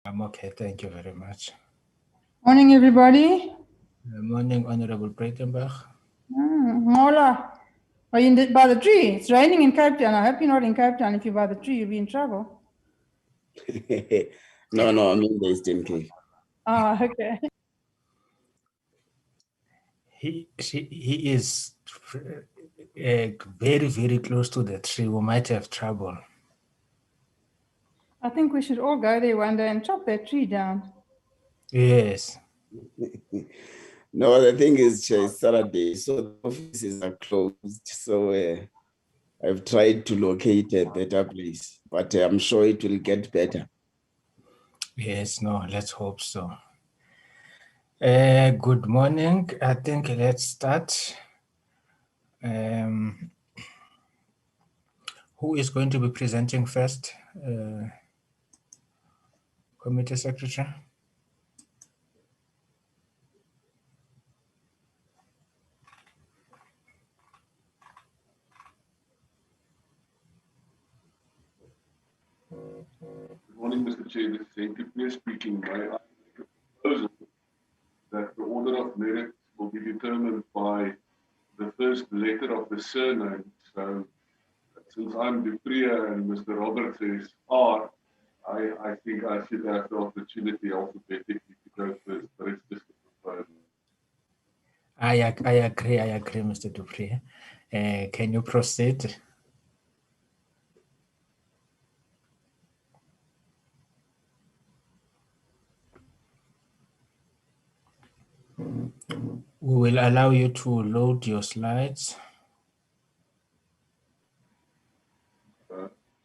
I'm okay, thank you very much. Morning, everybody. Morning, Honorable Breitenbach. Mola, are you by the tree? It's raining in Cape Town. I hope you're not in Cape Town. If you're by the tree, you'll be in trouble. No, I'm in the Eastern Cape. Ah, okay. He is very, very close to the tree. We might have trouble. I think we should all go there one day and chop that tree down. Yes. No, the thing is, it's Saturday, so the offices are closed. So I've tried to locate a better place, but I'm sure it will get better. Yes, no, let's hope so. Good morning. I think let's start. Who is going to be presenting first? Committee Secretary? Good morning, Mr. Chair. This is Henry speaking. May I make a proposal that the order of merit will be determined by the first letter of the surname. So, since I'm Dupree and Mr. Roberts is R, I think I should have the opportunity alphabetically to go first, but it's just a proposal. I agree, Mr. Dupree. Can you proceed? We will allow you to load your slides.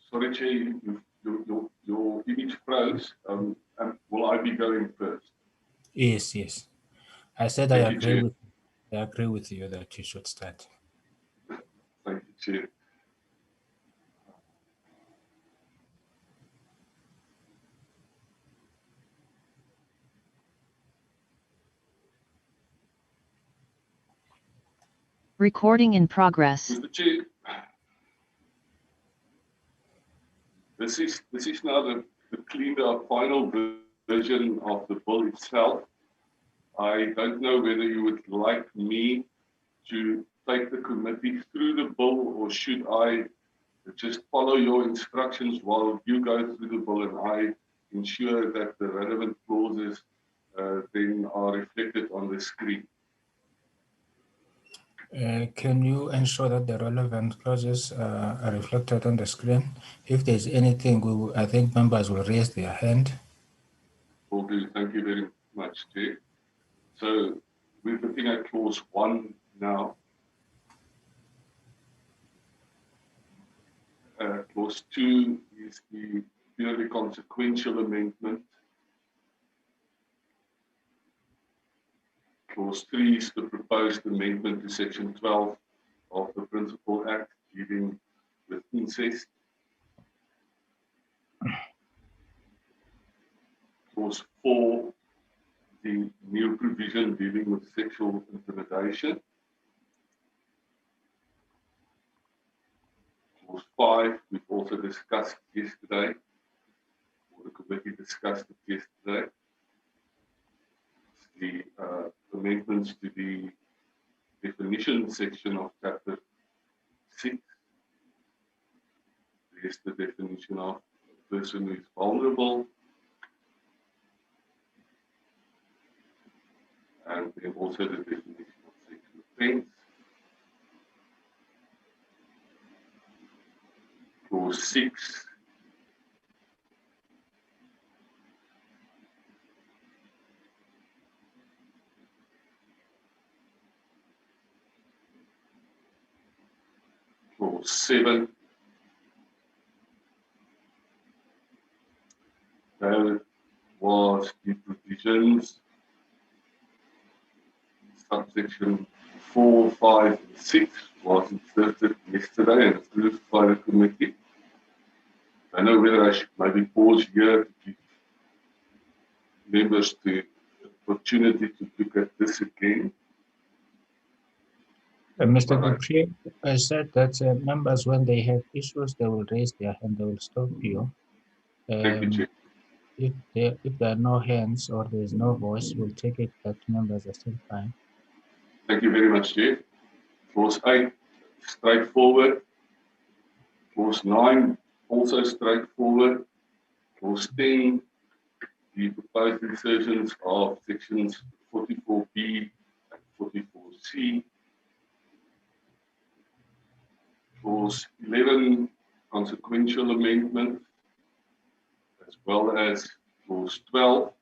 Sorry, Chair, your image froze. Will I be going first? Yes. I said I agree with you that you should start. Thank you, Chair. Recording in progress. Mr. Chair, this is now the cleaned up final version of the bill itself. I don't know whether you would like me to take the committee through the bill, or should I just follow your instructions while you go through the bill and I ensure that the relevant clauses then are reflected on the screen. Can you ensure that the relevant clauses are reflected on the screen? If there's anything, I think members will raise their hand. Will do. Thank you very much, Chair. So we're looking at clause 1 now. Clause 2 is the purely consequential amendment. Clause 3 is the proposed amendment to Section 12 of the Principal Act dealing with incest. Clause 4, the new provision dealing with sexual intimidation. Clause 5, we've also discussed yesterday, or the committee discussed it yesterday. It's the amendments to the definition section of Chapter 6. There's the definition of a person who is vulnerable. And then also the definition of sexual offence. Clause 6. Clause 7. That was the provisions, subsection 4, 5, and 6 was inserted yesterday and approved by the committee. I know whether I should maybe pause here to give members the opportunity to look at this again. Mr. Dupree, I said that members, when they have issues, they will raise their hand, they will stop you. Thank you, Chair. If there are no hands or there is no voice, we'll take it that members are still fine. Thank you very much, Chair. Clause 8, straightforward. Clause 9, also straightforward. Clause 10, the proposed insertions of sections 44B and 44C. Clause 11, consequential amendment, as well as clause 12.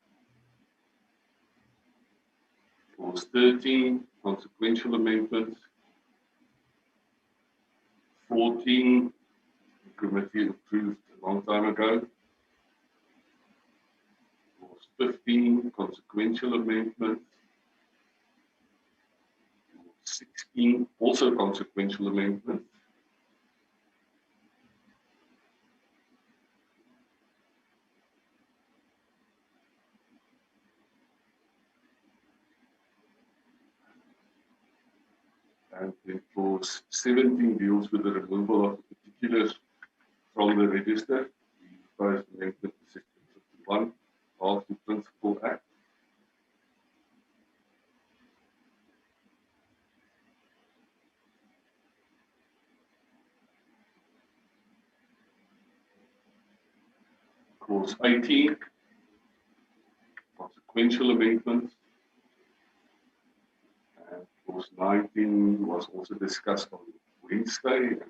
Clause 13, consequential amendments. 14, the committee approved a long time ago. Clause 15, consequential amendments. 16, also consequential amendments. And then clause 17 deals with the removal of the particulars from the register. The proposed amendment to section 51 of the Principal Act. Clause 18, consequential amendments. And clause 19 was also discussed on Wednesday and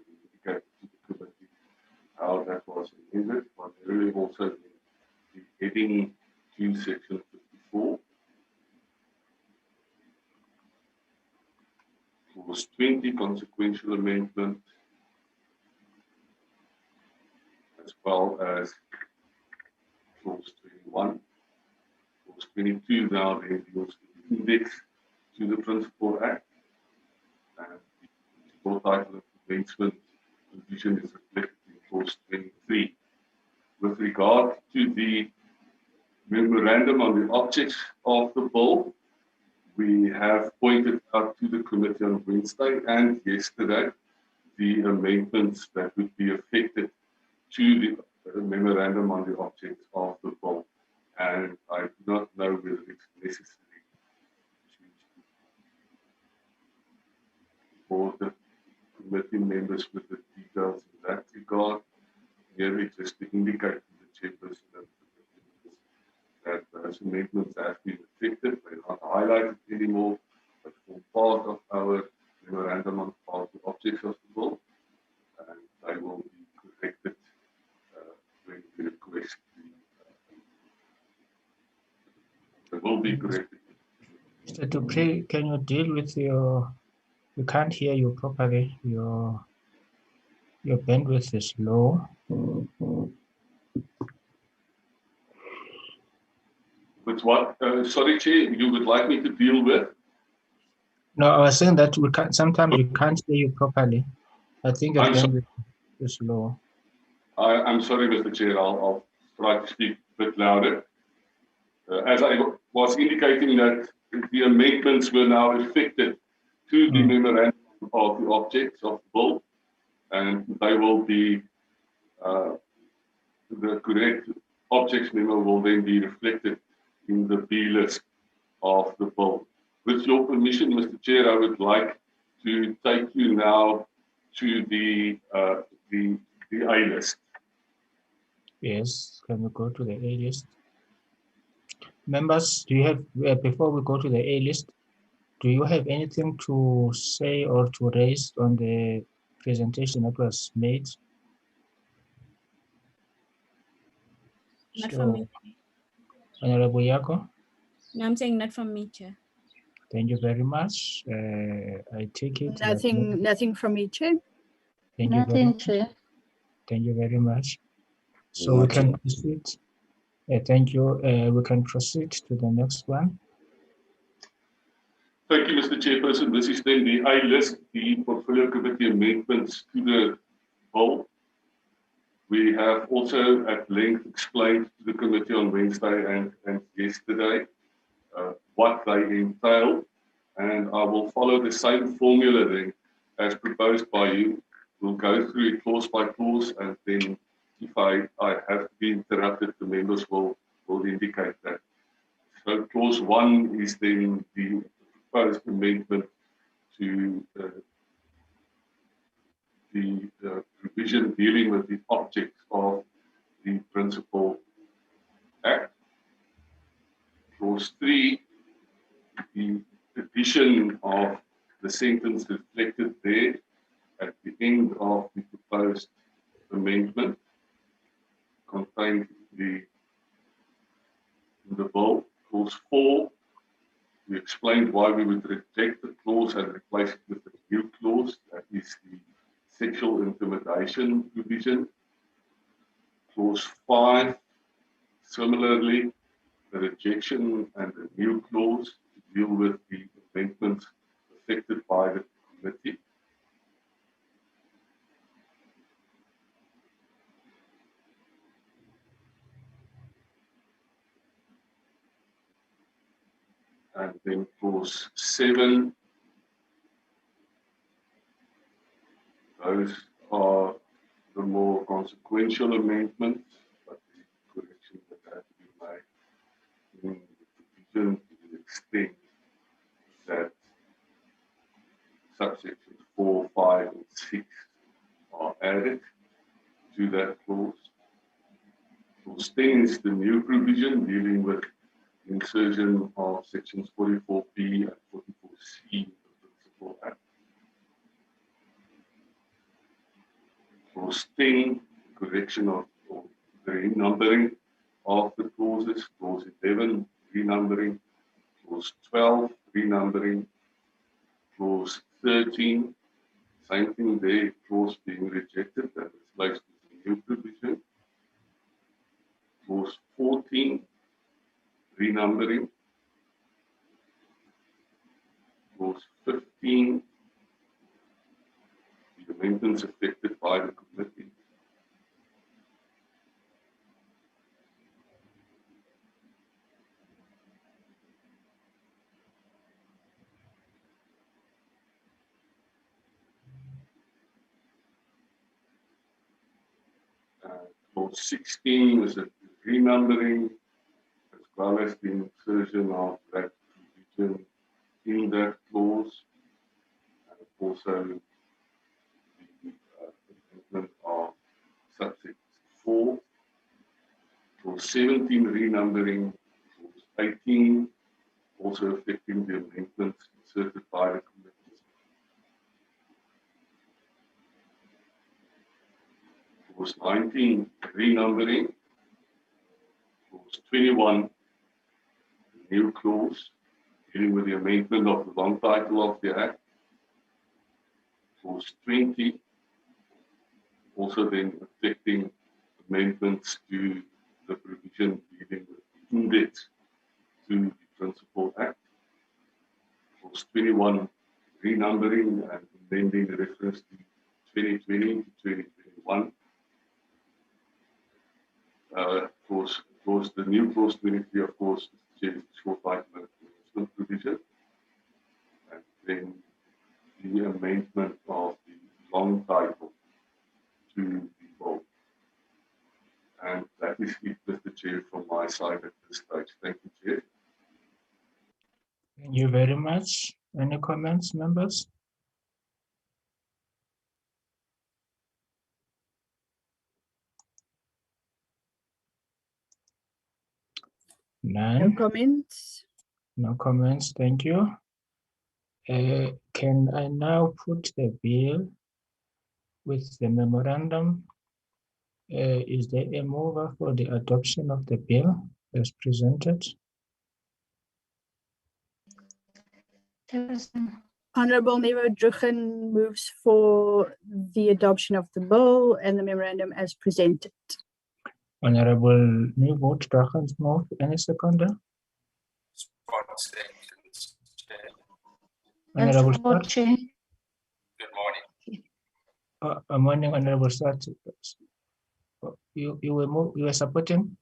indicated to the committee how that was amended, primarily also the heading to section 54. Clause 20, consequential amendment, as well as clause 21. Clause 22 now then deals with the index to the Principal Act. And the full title of commencement provision is reflected in clause 23. With regard to the memorandum on the objects of the bill, we have pointed out to the committee on Wednesday and yesterday the amendments that would be affected to the memorandum on the objects of the bill. And I do not know whether it's necessary for the committee members with the details in that regard. Here it's just to indicate to the chairperson that those amendments have been affected. They're not highlighted anymore, but form part of our memorandum on the objects of the bill, and they will be corrected when we request. They will be corrected. Mr. Dupree, can you deal with your? We can't hear you properly. Your bandwidth is low. With what? Sorry, Chair, you would like me to deal with? No, I was saying that we can't. Sometimes we can't hear you properly. I think your bandwidth is low. I'm sorry, Mr. Chair. I'll try to speak a bit louder. As I was indicating that the amendments were now affected to the memorandum of the objects of the bill, and they will be the correct objects memo will then be reflected in the B list of the bill. With your permission, Mr. Chair, I would like to take you now to the A list. Yes, can we go to the A list? Members, do you have, before we go to the A list, do you have anything to say or to raise on the presentation that was made? Not from me. Honorable Yako? No, I'm saying not from me, Chair. Thank you very much. I take it. Nothing from me, Chair. Thank you very Nothing, much. Chair. Thank you very much. So we can proceed. Thank you. We can proceed to the next one. Thank you, Mr. Chairperson. This is then the A list, the Portfolio Committee amendments to the bill. We have also at length explained to the committee on Wednesday and yesterday what they entail, and I will follow the same formula then as proposed by you. We'll go through it clause by clause, and then if I have to be interrupted, the members will will indicate that. So clause 1 is then the proposed amendment to the provision dealing with the objects of the Principal Act. Clause 3, the addition of the sentence reflected there at the end of the proposed amendment contained in the bill. Clause 4, we explained why we would reject the clause and replace it with a new clause, that is the sexual intimidation provision. Clause 5, similarly, the rejection and the new clause to deal with the amendments affected by the committee. And then clause 7, those are the more consequential amendments, but the corrections that have to be made in the provision to the extent that subsections 4, 5, and 6 are added to that clause. Clause 10 is the new provision dealing with the insertion of sections 44B and 44C of the Principal Act. Clause 10, correction of or the renumbering of the clauses. Clause 11, renumbering. Clause 12, renumbering. Clause 13, same thing there, clause being rejected and replaced with a new provision. Clause 14, renumbering. Clause 15, the amendments affected by the committee. Clause 16 is a renumbering as well as the insertion of that provision in that clause, and also the amendment of subsection 4. Clause 17 renumbering, clause 18 also affecting the amendments inserted by the committee. Clause 19 renumbering, clause 21 new clause dealing with the amendment of the long title of the Act. Clause 20 also then affecting amendments to the provision dealing with the index to the Principal Act. Clause 21 renumbering and amending the reference to 2020 to 2021. The new clause 23, of course, is the short title enforcement provision, and then the amendment of the long title to the bill. And that is it, Mr. Chair, from my side at this stage. Thank you, Chair. Thank you very much. Any comments, members? No None. comments. No comments. Thank you. Can I now put the bill with the memorandum? Is there a mover for the adoption of the bill as presented? Honorable Neva Drugen moves for the adoption of the bill and the memorandum as presented. Honorable Newbold Drachens move. Any seconder? Honorable Scott. Good morning. Morning, Honorable Scott. You were supporting?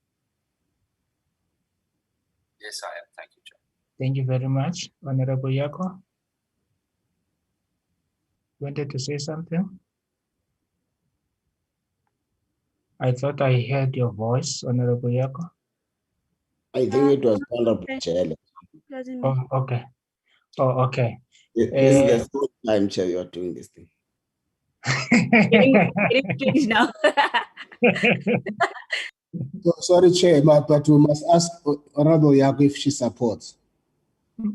Yes, I am. Thank you, Chair. Thank you very much. Honorable Yako. Wanted to say something? I thought I heard your voice, Honorable Yako. I think it was Honorable Chair. Doesn't Oh, okay. Oh, okay. This is the third time, Chair, you are doing this thing. getting cringe now. So, sorry, Chair, but we must ask Honorable Yago if she supports. I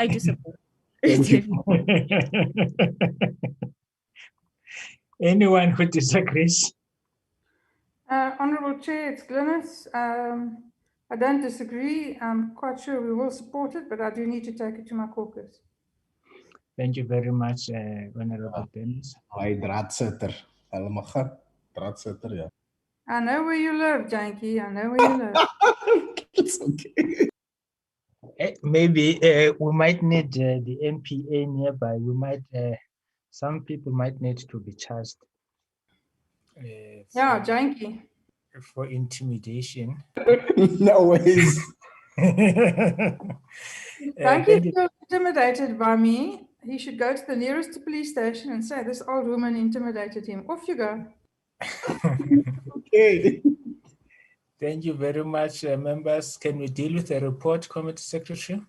do support. Thank you. Anyone who disagrees? Honourable Chair, it's Glynis. I don't disagree. I'm quite sure we will support it, but I do need to take it to my caucus. Thank you very much, Honorable Dennis. My draadsetter. Almaga. Draadsetter, yeah. I know where you live, Janky. I know where you live. It's okay. Maybe we might need the MPA nearby. We might, some people might need to be charged. Yeah, Janky. For intimidation. No ways. Janky feels intimidated by me. He should go to the nearest police station and say, this old woman intimidated him. Off you go. Okay. Thank you very much, members. Can we deal with the report, Committee Secretary?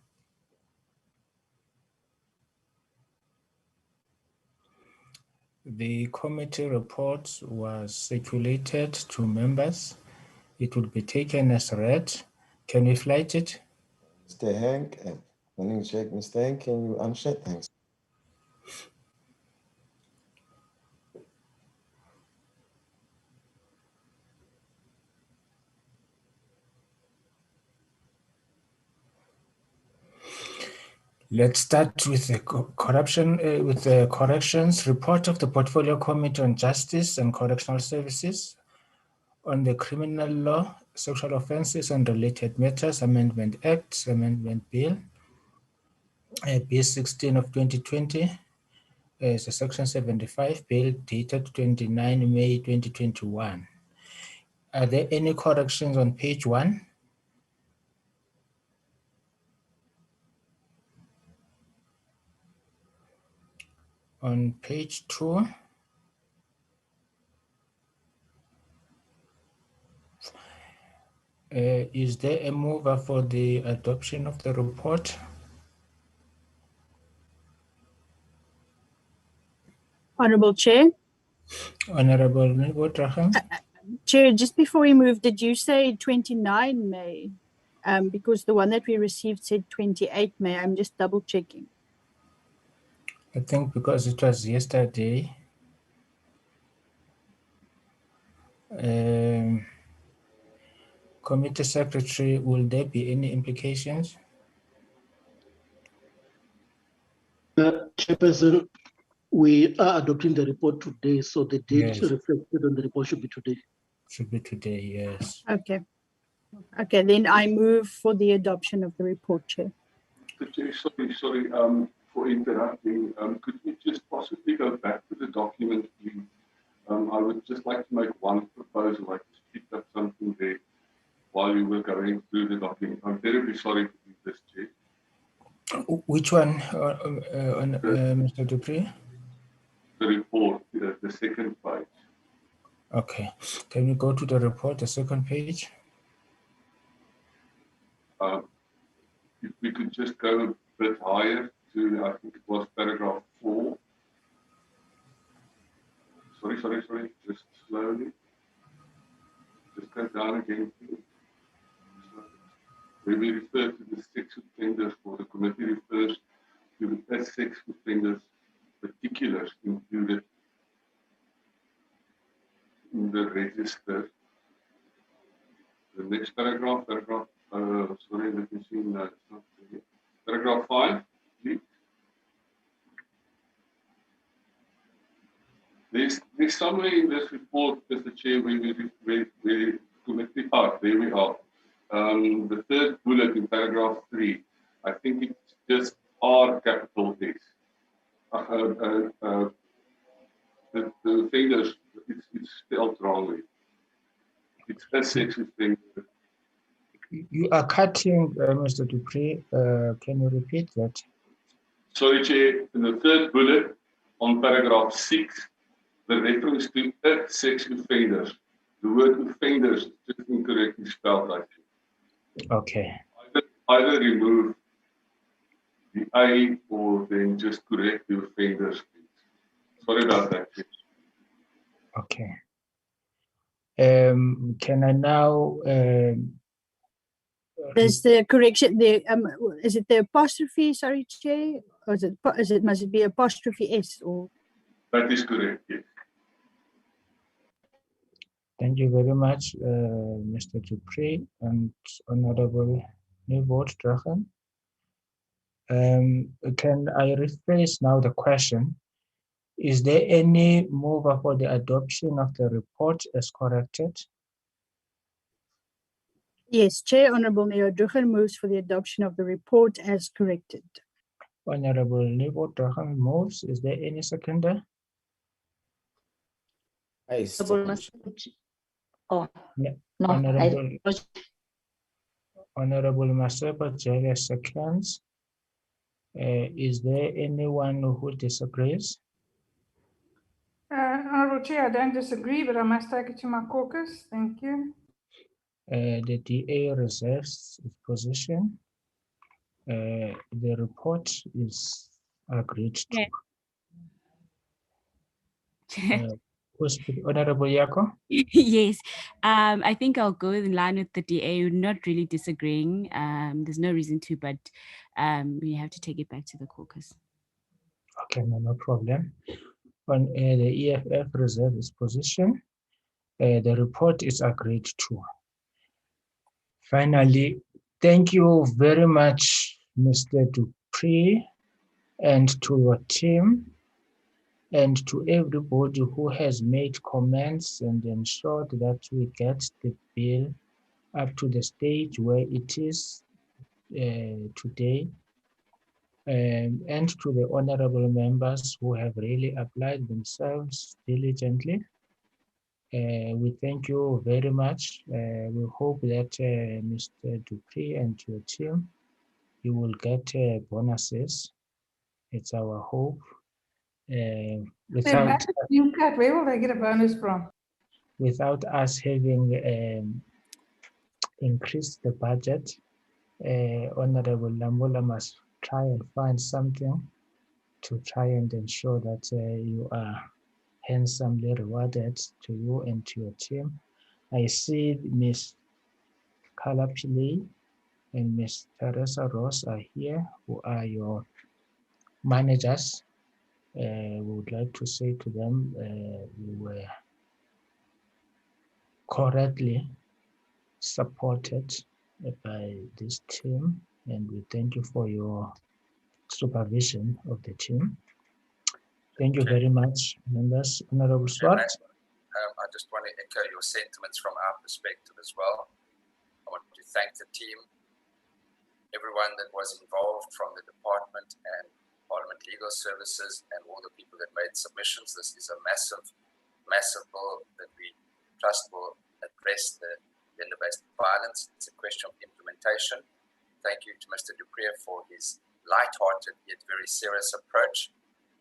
The committee report was circulated to members. It will be taken as read. Can we flight it? Mr. Hank, morning, check. Mr. Hank, can you unshare? Thanks. Let's start with the with the corrections report of the Portfolio Committee on Justice and Correctional Services on the Criminal Law, Sexual Offences and Related Matters Amendment Act, Amendment Bill, Bill 16 of 2020, is a Section 75 Bill dated 29 May 2021. Are there any corrections on page 1? On page 2, is there a mover for the adoption of the report? Honourable Chair. Honourable Nibotraham. Chair, just before we move, did you say 29 May? Because the one that we received said 28 May. I'm just double checking. I think because it was yesterday. Committee Secretary, will there be any implications? Chairperson, we are adopting the report today, so the date Yes. reflected on the report should be today. Should be today, yes. Okay. Okay, then I move for the adoption of the report, Chair. Sorry, for interrupting. Could we just possibly go back to the document, please? I would just like to make one proposal. I just picked up something there while you were going through the document. I'm terribly sorry to do this, Chair. Which one, Mr. Dupree? The report, the second page. Okay. Can we go to the report, the second page? If we could just go a bit higher to, I think it was paragraph 4. Sorry, just slowly. Just go down again. When we refer to the sex offenders, or the committee refers to the sex offenders particulars included in the register. The next paragraph, sorry, let me see, no, it's not there. Paragraph 5, please. There's somewhere in this report, Mr. Chair, where we committee part, there we are. The third bullet in paragraph 3, I think it's just R capital S. The offenders, it's spelled wrongly. It's a sex offender. You are cutting, Mr. Dupree. Can you repeat that? Sorry, Chair. In the third bullet on paragraph 6, the reference to sex offenders The word offenders is just incorrectly spelled, I think. Okay. Either remove the A or then just correct the offenders, please. Sorry about that. Okay. Can I now There's the correction there. Is it the apostrophe? Sorry, Chair, or must it be apostrophe S or? That is correct. Yes. Thank you very much, Mr. Dupree and Honorable Nieuwoudt Drachen. Can I rephrase now the question? Is there any mover for the adoption of the report as corrected? Yes, Chair, Honorable Mayor Drachen moves for the adoption of the report as corrected. Honorable Nieuwoudt Drachen moves. Is there any seconder? Oh, Yeah. no, Honorable Masepa Jaya seconds. Is there anyone who disagrees? Honorable Chair, I don't disagree, but I must take it to my caucus. Thank you. The DA reserves its position. The report is agreed to. Honorable Yako? Yes, I think I'll go in line with the DA. We're not really disagreeing. There's no reason to, but we have to take it back to the caucus. Okay, no problem. On the EFF reserve its position, the report is agreed to. Finally, thank you very much, Mr. Dupree, and to your team, and to everybody who has made comments and ensured that we get the bill up to the stage where it is today. And to the honorable members who have really applied themselves diligently. We thank you very much. We hope that Mr. Dupree and your team, you will get bonuses. It's our hope. Where will they get a bonus from? Without us having increased the budget, Honorable Lambula must try and find something to try and ensure that you are handsomely rewarded, to you and to your team. I see Ms. Kalapili and Ms. Teresa Ross are here, who are your managers. We would like to say to them, you were correctly supported by this team, and we thank you for your supervision of the team. Thank you very much, members. Honorable Swart. I just want to echo your sentiments from our perspective as well. I want to thank the team, everyone that was involved from the department and Parliament Legal Services and all the people that made submissions. This is a massive, massive bill that we trust will address the gender-based violence. It's a question of implementation. Thank you to Mr. Dupree for his light-hearted yet very serious approach.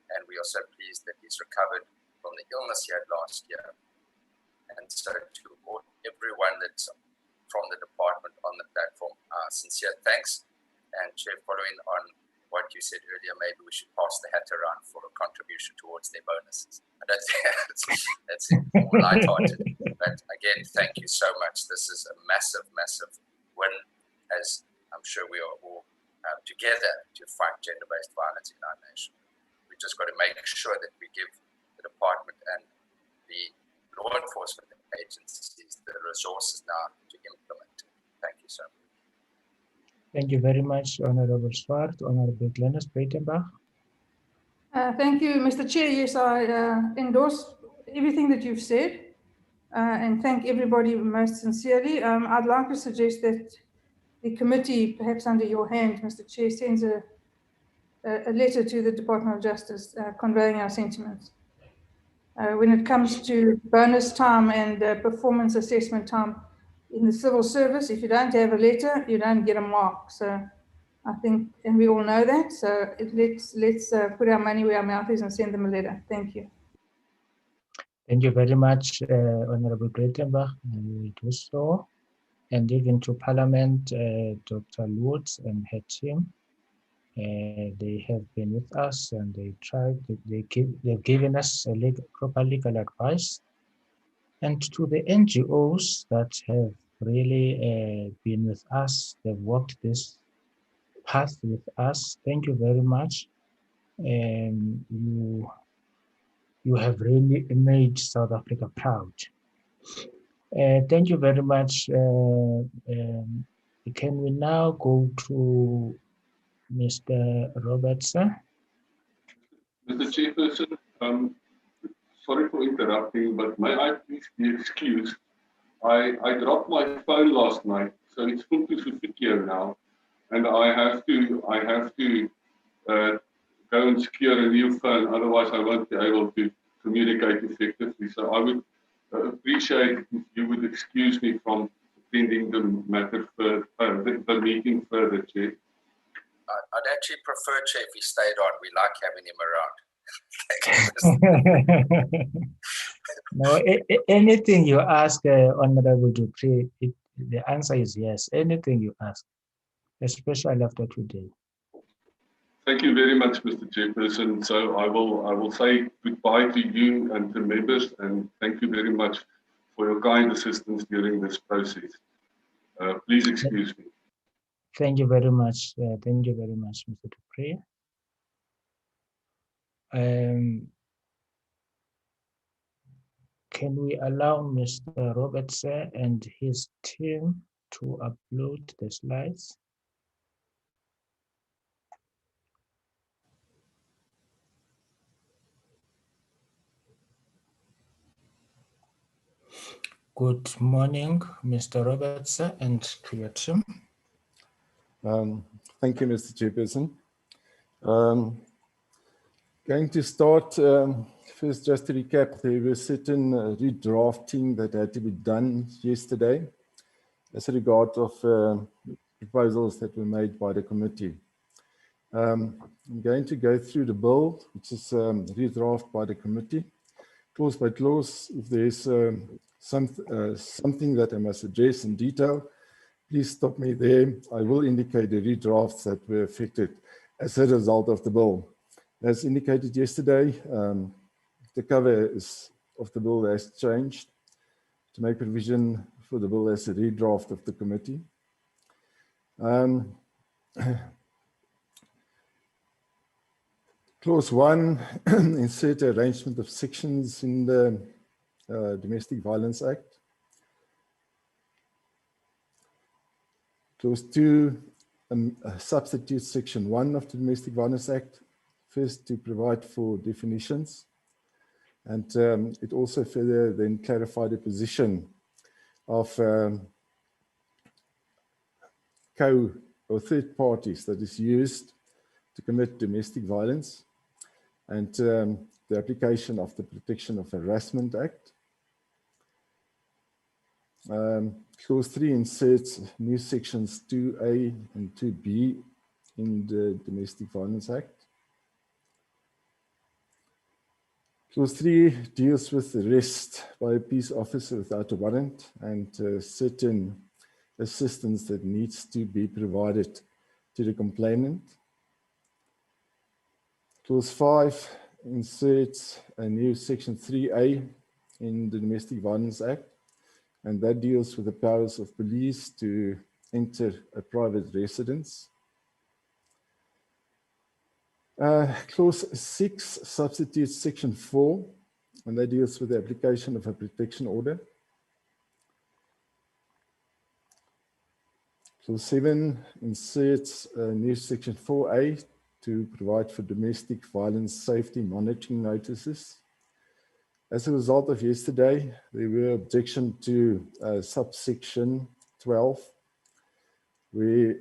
And we are so pleased that he's recovered from the illness he had last year. And so to everyone that's from the department on the platform, sincere thanks. And Chair, following on what you said earlier, maybe we should pass the hat around for a contribution towards their bonuses. I don't think that's more lighthearted. But again, thank you so much. This is a massive, massive win, as I'm sure we are all together to fight gender-based violence in our nation. We just got to make sure that we give the department and the law enforcement agencies the resources now to implement it. Thank you so much. Thank you very much, Honorable Swart. Honorable Glenis Breitenbach. Thank you, Mr. Chair. Yes, I endorse everything that you've said and thank everybody most sincerely. I'd like to suggest that the committee, perhaps under your hand, Mr. Chair, sends a letter to the Department of Justice conveying our sentiments. When it comes to bonus time and performance assessment time in the civil service, if you don't have a letter, you don't get a mark. So I think, and we all know that, so let's put our money where our mouth is and send them a letter. Thank you. Thank you very much, Honorable Breitenbach. We do so. And even to Parliament, Dr. Lutz and her team. They have been with us and they've given us proper legal advice. And to the NGOs that have really been with us, they've walked this path with us. Thank you very much. You have really made South Africa proud. Thank you very much. Can we now go to Mr. Robertson? Mr. Chairperson, sorry for interrupting, but may I please be excused? I dropped my phone last night, so it's full to secure now, and I have to go and secure a new phone. Otherwise, I won't be able to communicate effectively. So I would appreciate if you would excuse me from attending the matter further, the meeting further, Chair. I'd actually prefer, Chair, if he stayed on. We like having him around. No, anything you ask, Honorable Dupree, the answer is yes. Anything you ask, especially after today. Thank you very much, Mr. Chairperson. So I will say goodbye to you and the members, and thank you very much for your kind assistance during this process. Please excuse me. Thank you very much. Thank you very much, Mr. Dupree. Can we allow Mr. Robertson and his team to upload the slides? Good morning, Mr. Robertson, and to your team. Thank you, Mr. Chairperson. Going to start, first just to recap, there was certain redrafting that had to be done yesterday as a regard of proposals that were made by the committee. I'm going to go through the bill, which is redrafted by the committee, clause by clause. If there's something that I must address in detail, please stop me there. I will indicate the redrafts that were affected as a result of the bill. As indicated yesterday, the cover of the bill has changed to make provision for the bill as a redraft of the committee. Clause 1, insert arrangement of sections in the Domestic Violence Act. Clause 2, substitute section 1 of the Domestic Violence Act, first to provide for definitions. And it also further then clarified the position of co or third parties that is used to commit domestic violence, and the application of the Protection of Harassment Act. Clause 3 inserts new sections 2A and 2B in the Domestic Violence Act. Clause 3 deals with arrest by a peace officer without a warrant and certain assistance that needs to be provided to the complainant. Clause 5 inserts a new section 3A in the Domestic Violence Act, and that deals with the powers of police to enter a private residence. Clause 6 substitutes section 4, and that deals with the application of a protection order. Clause 7 inserts a new section 4A to provide for domestic violence safety monitoring notices. As a result of yesterday, there were objections to subsection 12, where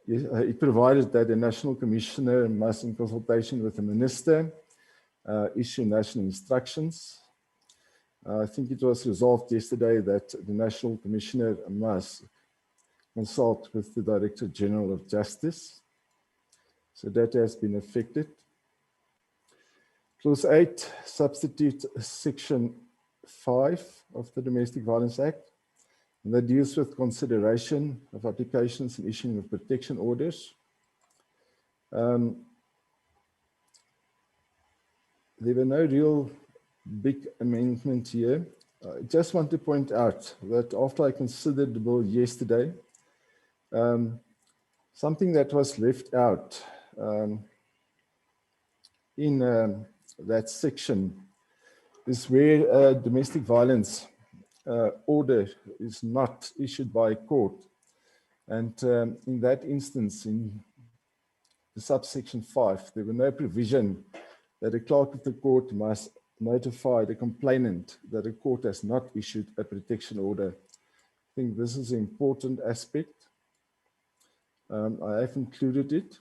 it provided that the National Commissioner must, in consultation with the Minister, issue national instructions. I think it was resolved yesterday that the National Commissioner must consult with the Director General of Justice. So that has been affected. Clause 8 substitutes section 5 of the Domestic Violence Act, and that deals with consideration of applications and issuing of protection orders. There were no real big amendments here. I just want to point out that after I considered the bill yesterday, something that was left out in that section is where domestic violence order is not issued by a court. And in that instance, in the subsection 5, there were no provision that a clerk of the court must notify the complainant that a court has not issued a protection order. I think this is an important aspect. I have included it.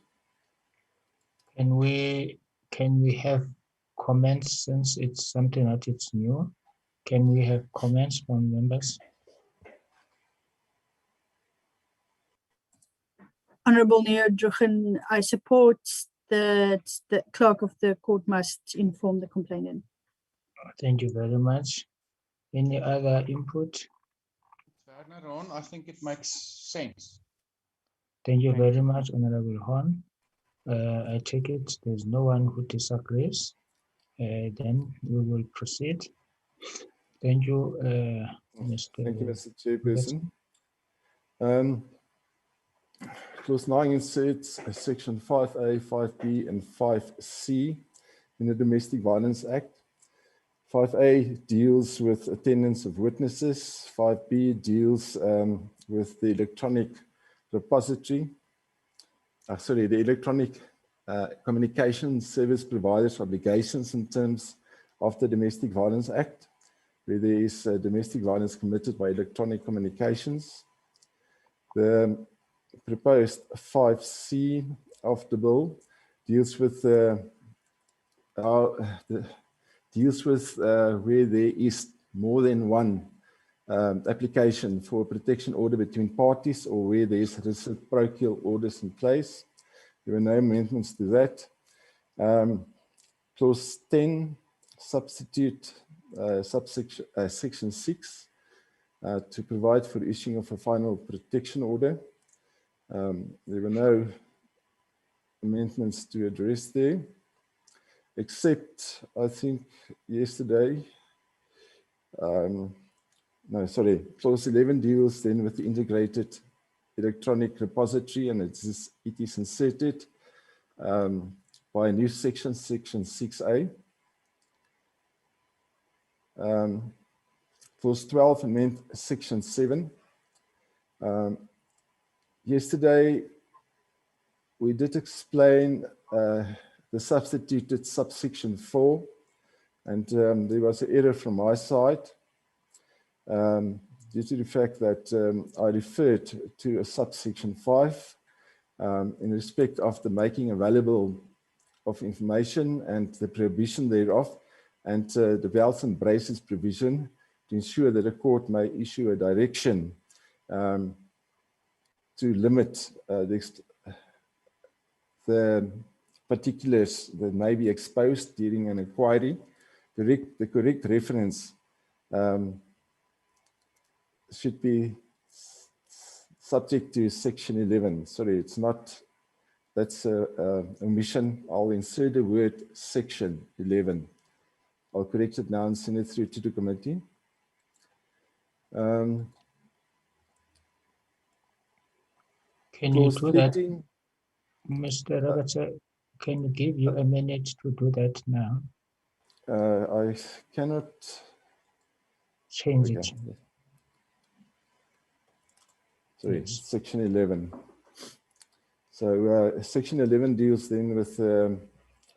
Can we have comments, since it's something that it's new? Can we have comments from members? Honorable Neo Drugen, I support that the clerk of the court must inform the complainant. Thank you very much. Any other input? Werner Horn, I think it makes sense. Thank you very much, Honorable Horn. I take it there's no one who disagrees. Then we will proceed. Thank you, Mr. Thank you, Mr. Chairperson. Clause 9 inserts section 5A, 5B, and 5C in the Domestic Violence Act. 5A deals with attendance of witnesses. 5B deals with the electronic repository. The electronic communication service providers obligations in terms of the Domestic Violence Act, where there is domestic violence committed by electronic communications. The proposed 5C of the bill deals with where there is more than one application for a protection order between parties, or where there is reciprocal orders in place. There were no amendments to that. Clause 10, substitute section 6 to provide for the issuing of a final protection order. There were no amendments to address there, except I think yesterday, clause 11 deals then with the integrated electronic repository, and it is inserted by a new section 6A. Clause 12 amend section 7. Yesterday, we did explain the substituted subsection 4, and there was an error from my side due to the fact that I referred to a subsection 5 in respect of the making available of information and the prohibition thereof, and the belts and braces provision to ensure that a court may issue a direction to limit the particulars that may be exposed during an inquiry. The correct reference should be subject to section 11. Sorry, it's not, that's a omission. I'll insert the word section 11. I'll correct it now and send it through to the committee. Can you do that, Mr. Roberts? Can you give you a minute to do that now? I cannot change it. Sorry, yes. Section 11. So section 11 deals then with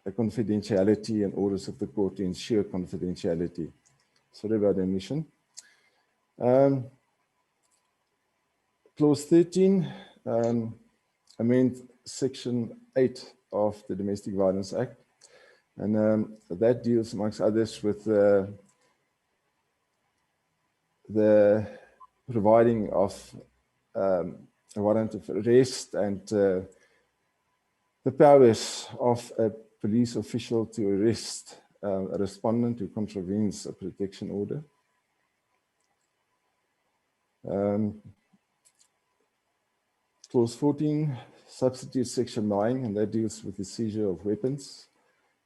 confidentiality and orders of the court to ensure confidentiality. Sorry about the omission. Clause 13, amend section 8 of the Domestic Violence Act. And that deals, amongst others, with the providing of a warrant of arrest and the powers of a police official to arrest a respondent who contravenes a protection order. Clause 14 substitutes section 9, and that deals with the seizure of weapons.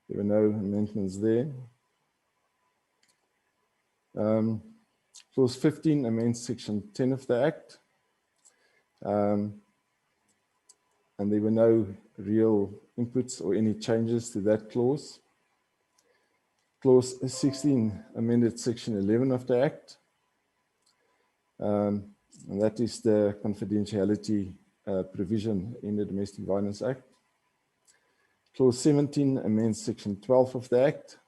There were no amendments there. Clause 15 amends section 10 of the Act. And there were no real inputs or any changes to that clause. Clause 16 amended section 11 of the Act. And that is the confidentiality provision in the Domestic Violence Act. Clause 17 amends section 12 of the Act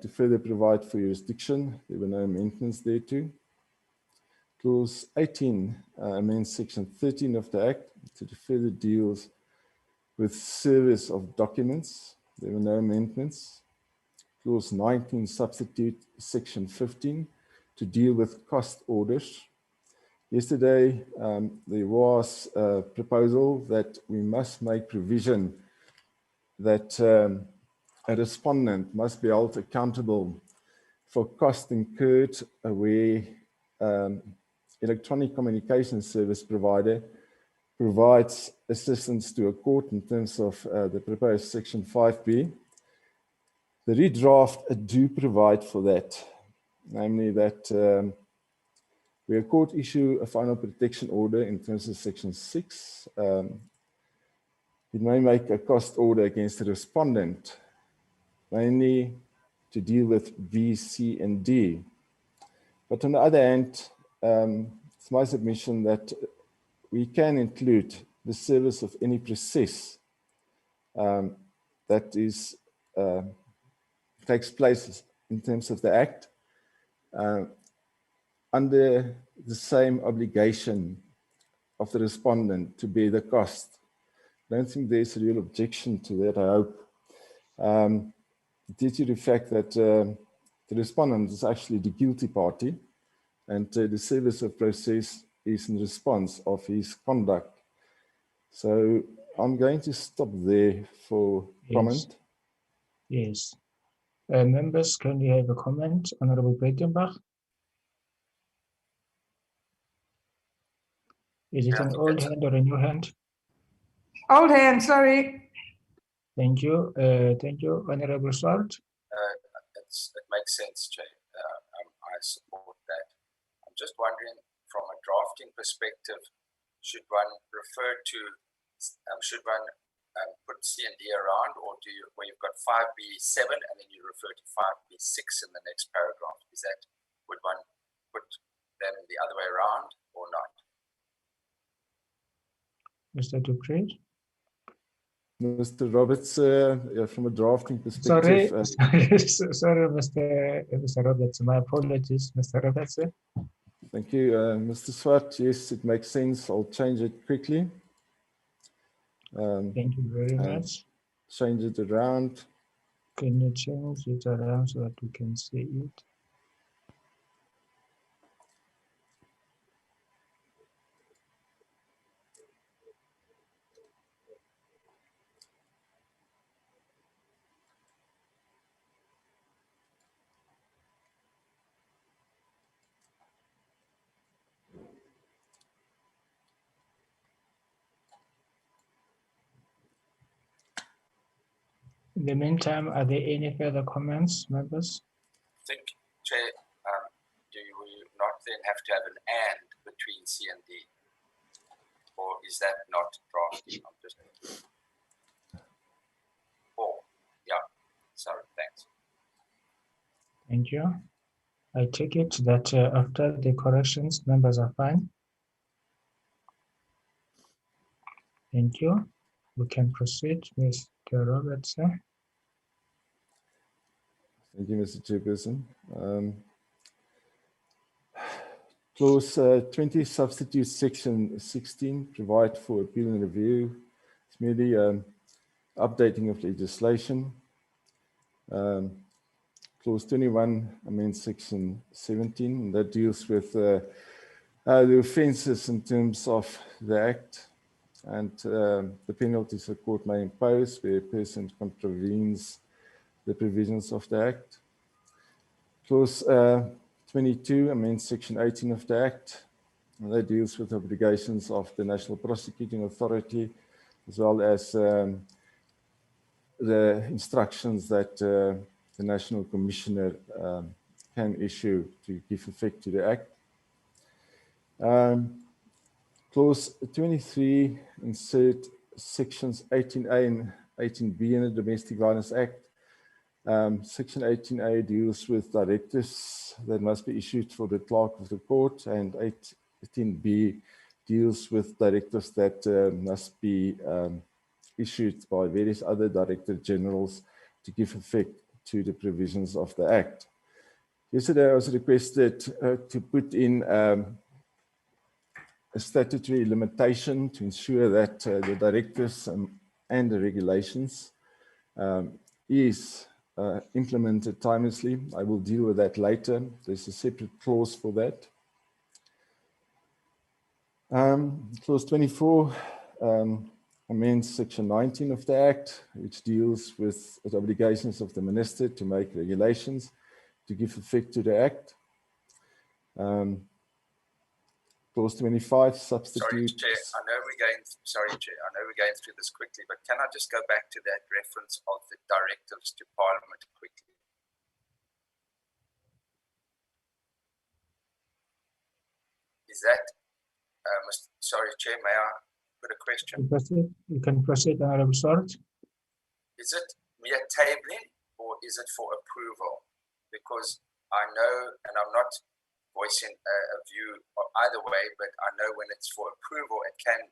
to further provide for jurisdiction. There were no amendments there too. Clause 18 amends section 13 of the Act to further deals with service of documents. There were no amendments. Clause 19 substitute section 15 to deal with cost orders. Yesterday, there was a proposal that we must make provision that a respondent must be held accountable for cost incurred where electronic communication service provider provides assistance to a court in terms of the proposed section 5B. The redraft do provide for that, namely that where a court issue a final protection order in terms of section 6, it may make a cost order against the respondent, mainly to deal with B, C, and D. But on the other hand, it's my submission that we can include the service of any process that is takes place in terms of the Act under the same obligation of the respondent to bear the cost. I don't think there's a real objection to that, I hope. Due to the fact that the respondent is actually the guilty party and the service of process is in response of his conduct. So I'm going to stop there for comment. Yes. Members, can we have a comment? Honorable Breitenbach? Is it an old hand or a new hand? Old hand, sorry. Thank you. Thank you, Honorable Swart. It makes sense, Jay. I support that. I'm just wondering, from a drafting perspective, should one refer to, should one put C and D around, or do you, where you've got 5B7 and then you refer to 5B6 in the next paragraph? Is that, would one put them the other way around or not? Mr. Dupree? Mr. Roberts, from a drafting perspective. Sorry, Mr. Roberts. My apologies, Mr. Roberts. Thank you, Mr. Swart. Yes, it makes sense. I'll change it quickly. Thank you very much. Change it around. Can you change it around so that we can see it? In the meantime, are there any further comments, members? I think, Chair, do you not then have to have an and between C and D? Or is that not drafting? I'm just... Oh, yeah, sorry, thanks. Thank you. I take it that after the corrections, members are fine. Thank you. We can proceed, Mr. Roberts. Thank you, Mr. Chairperson. Clause 20 substitutes section 16, provide for appeal and review. It's merely updating of legislation. Clause 21 amends section 17, and that deals with the offences in terms of the Act and the penalties the court may impose where a person contravenes the provisions of the Act. Clause 22 amends Section 18 of the Act, and that deals with obligations of the National Prosecuting Authority, as well as the instructions that the National Commissioner can issue to give effect to the Act. Clause 23 insert sections 18A and 18B in the Domestic Violence Act. Section 18A deals with directives that must be issued for the clerk of the court, and 18B deals with directives that must be issued by various other Director Generals to give effect to the provisions of the Act. Yesterday, I was requested to put in a statutory limitation to ensure that the directives and the regulations is implemented timelessly. I will deal with that later. There's a separate clause for that. Clause 24 amends Section 19 of the Act, which deals with the obligations of the Minister to make regulations to give effect to the Act. Clause 25 substitutes. Sorry, Chair, I know we're going through this quickly, but can I just go back to that reference of the directives to Parliament quickly? Is that, sorry, Chair, may I put a question? You can proceed, Honourable Swart. Is it mere tabling or is it for approval? Because I know, and I'm not voicing a view either way, but I know when it's for approval, it can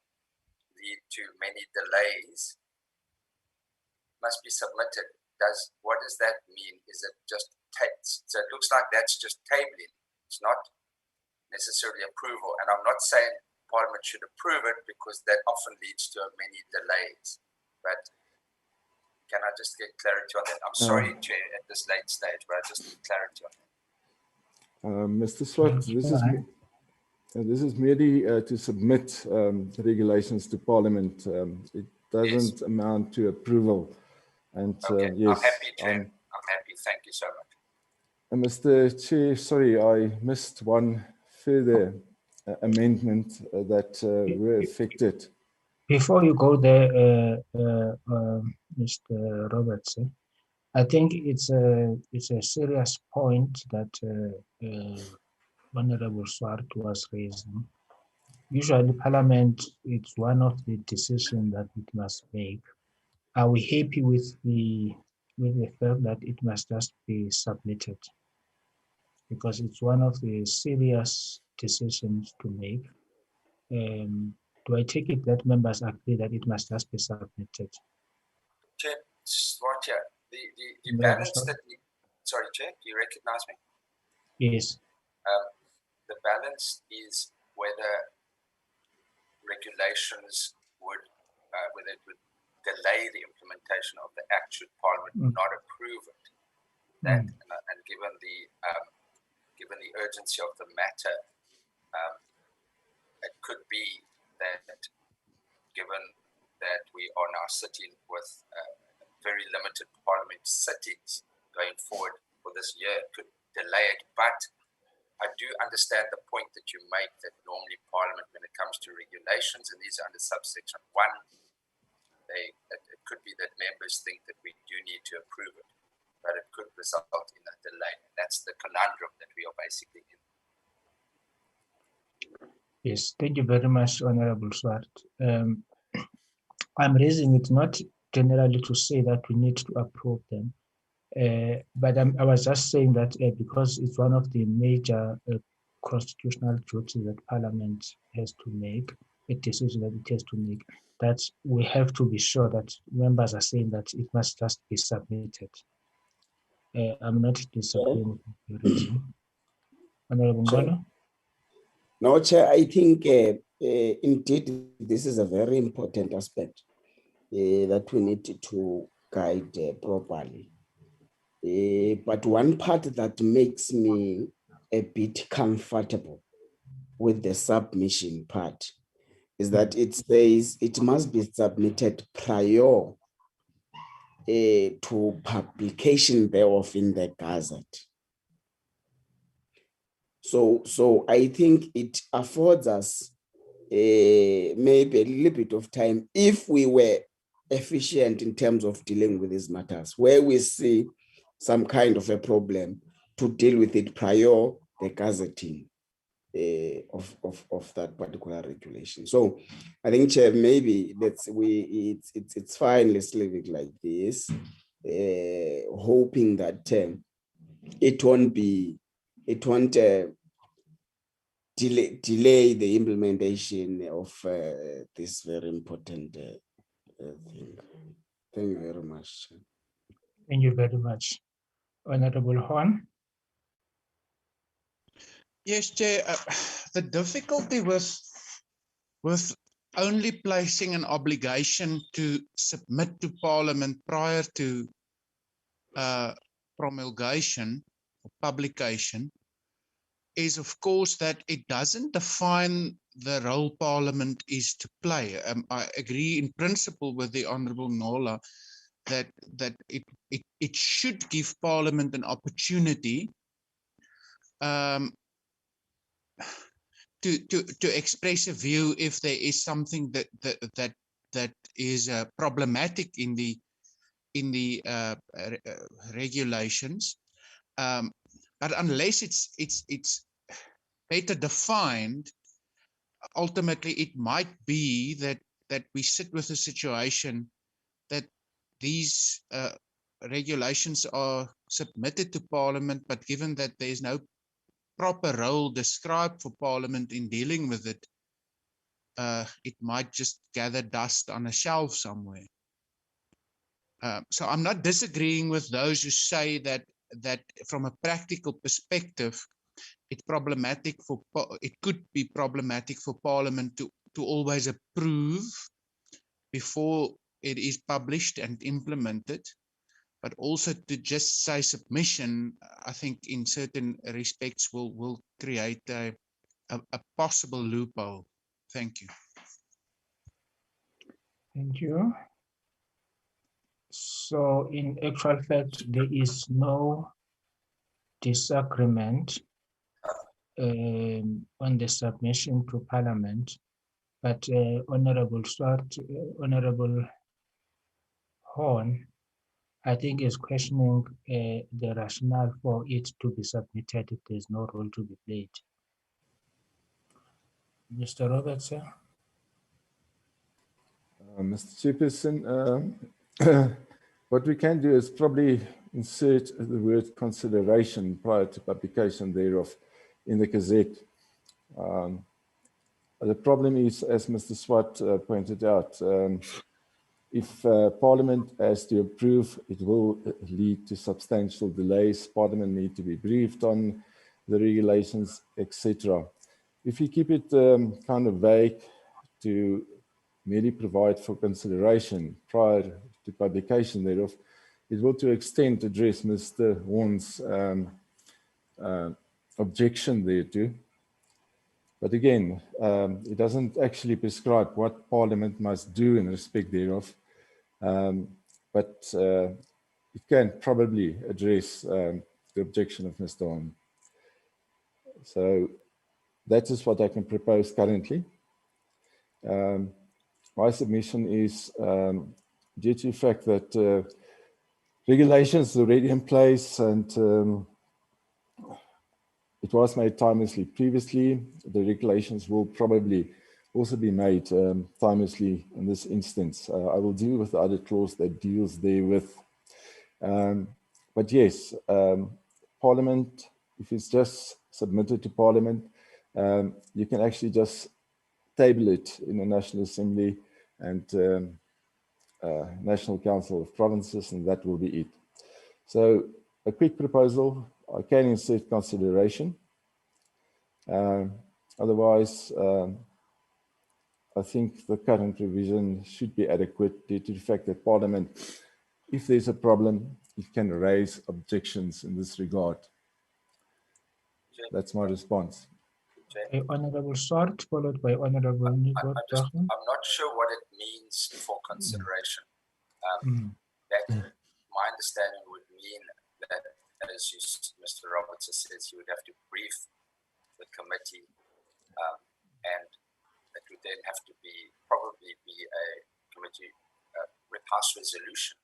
lead to many delays. Must be submitted. What does that mean? Is it just text? So it looks like that's just tabling. It's not necessarily approval. And I'm not saying Parliament should approve it because that often leads to many delays. But can I just get clarity on that? I'm sorry, Chair, at this late stage, but I just need clarity on that. Mr. Swart, this is merely to submit regulations to Parliament. It doesn't amount to approval. And okay. yes, I'm happy, Chair. I'm happy. Thank you so much. Mr. Chair, sorry, I missed one further amendment that were affected. Before you go there, Mr. Robertson, I think it's a serious point that Honourable Swart was raising. Usually, Parliament, it's one of the decisions that it must make. Are we happy with the fact that it must just be submitted? Because it's one of the serious decisions to make. Do I take it that members agree that it must just be submitted? Chair, Swart, the balance that sorry, Chair, do you recognize me? Yes. The balance is whether regulations would, whether it would delay the implementation of the Act should Parliament not approve it. That and given the urgency of the matter, it could be that given that we are now sitting with very limited Parliament sittings going forward for this year, it could delay it. But I do understand the point that you make that normally Parliament, when it comes to regulations, and these are under subsection 1, it could be that members think that we do need to approve it, but it could result in a delay. That's the conundrum that we are basically in. Yes, thank you very much, Honourable Swart. I'm raising it not generally to say that we need to approve them, but I was just saying that because it's one of the major constitutional duties that Parliament has to make, a decision that it has to make, that we have to be sure that members are saying that it must just be submitted. I'm not disagreeing with the reason. Honourable Ngolo? No, Chair, I think indeed this is a very important aspect that we need to guide properly. But one part that makes me a bit comfortable with the submission part is that it says it must be submitted prior to publication thereof in the Gazette. So I think it affords us maybe a little bit of time if we were efficient in terms of dealing with these matters, where we see some kind of a problem, to deal with it prior the gazetting of that particular regulation. So I think, Chair, maybe it's fine, let's leave it like this, hoping that it won't delay the implementation of this very important thing. Thank you very much. Thank you very much. Honorable Horn. Yes, Chair. The difficulty with only placing an obligation to submit to Parliament prior to promulgation or publication is, of course, that it doesn't define the role Parliament is to play. I agree in principle with the Honourable Nola that it should give Parliament an opportunity to express a view if there is something that is problematic in the regulations. But unless it's better defined, ultimately it might be that we sit with a situation that these regulations are submitted to Parliament, but given that there is no proper role described for Parliament in dealing with it, it might just gather dust on a shelf somewhere. So I'm not disagreeing with those who say that from a practical perspective, it could be problematic for Parliament to always approve before it is published and implemented, but also to just say submission, I think in certain respects will create a possible loophole. Thank you. Thank you. So in actual fact, there is no disagreement on the submission to Parliament, but Honorable Swart, Honorable Horn, I think is questioning the rationale for it to be submitted if there's no role to be played. Mr. Roberts, sir? Mr. Chairperson, what we can do is probably insert the word consideration prior to publication thereof in the Gazette. The problem is, as Mr. Swart pointed out, if Parliament has to approve, it will lead to substantial delays. Parliament need to be briefed on the regulations, etc. If you keep it kind of vague to merely provide for consideration prior to publication thereof, it will to extent address Mr. Horn's objection thereto. But again, it doesn't actually prescribe what Parliament must do in respect thereof, but it can probably address the objection of Mr. Horn. So that is what I can propose currently. My submission is due to the fact that regulations are already in place and it was made timelessly previously. The regulations will probably also be made timelessly in this instance. I will deal with the other clause that deals therewith. But yes, Parliament, if it's just submitted to Parliament, you can actually just table it in the National Assembly and National Council of Provinces, and that will be it. So a quick proposal, I can insert consideration. Otherwise, I think the current revision should be adequate due to the fact that Parliament, if there's a problem, it can raise objections in this regard. That's my response. Honorable Swart, followed by Honorable Nico. I'm not sure what it means for consideration. understanding would mean that, as Mr. Robertson says, you would have to brief the committee, and it would then have to probably be a committee House resolution.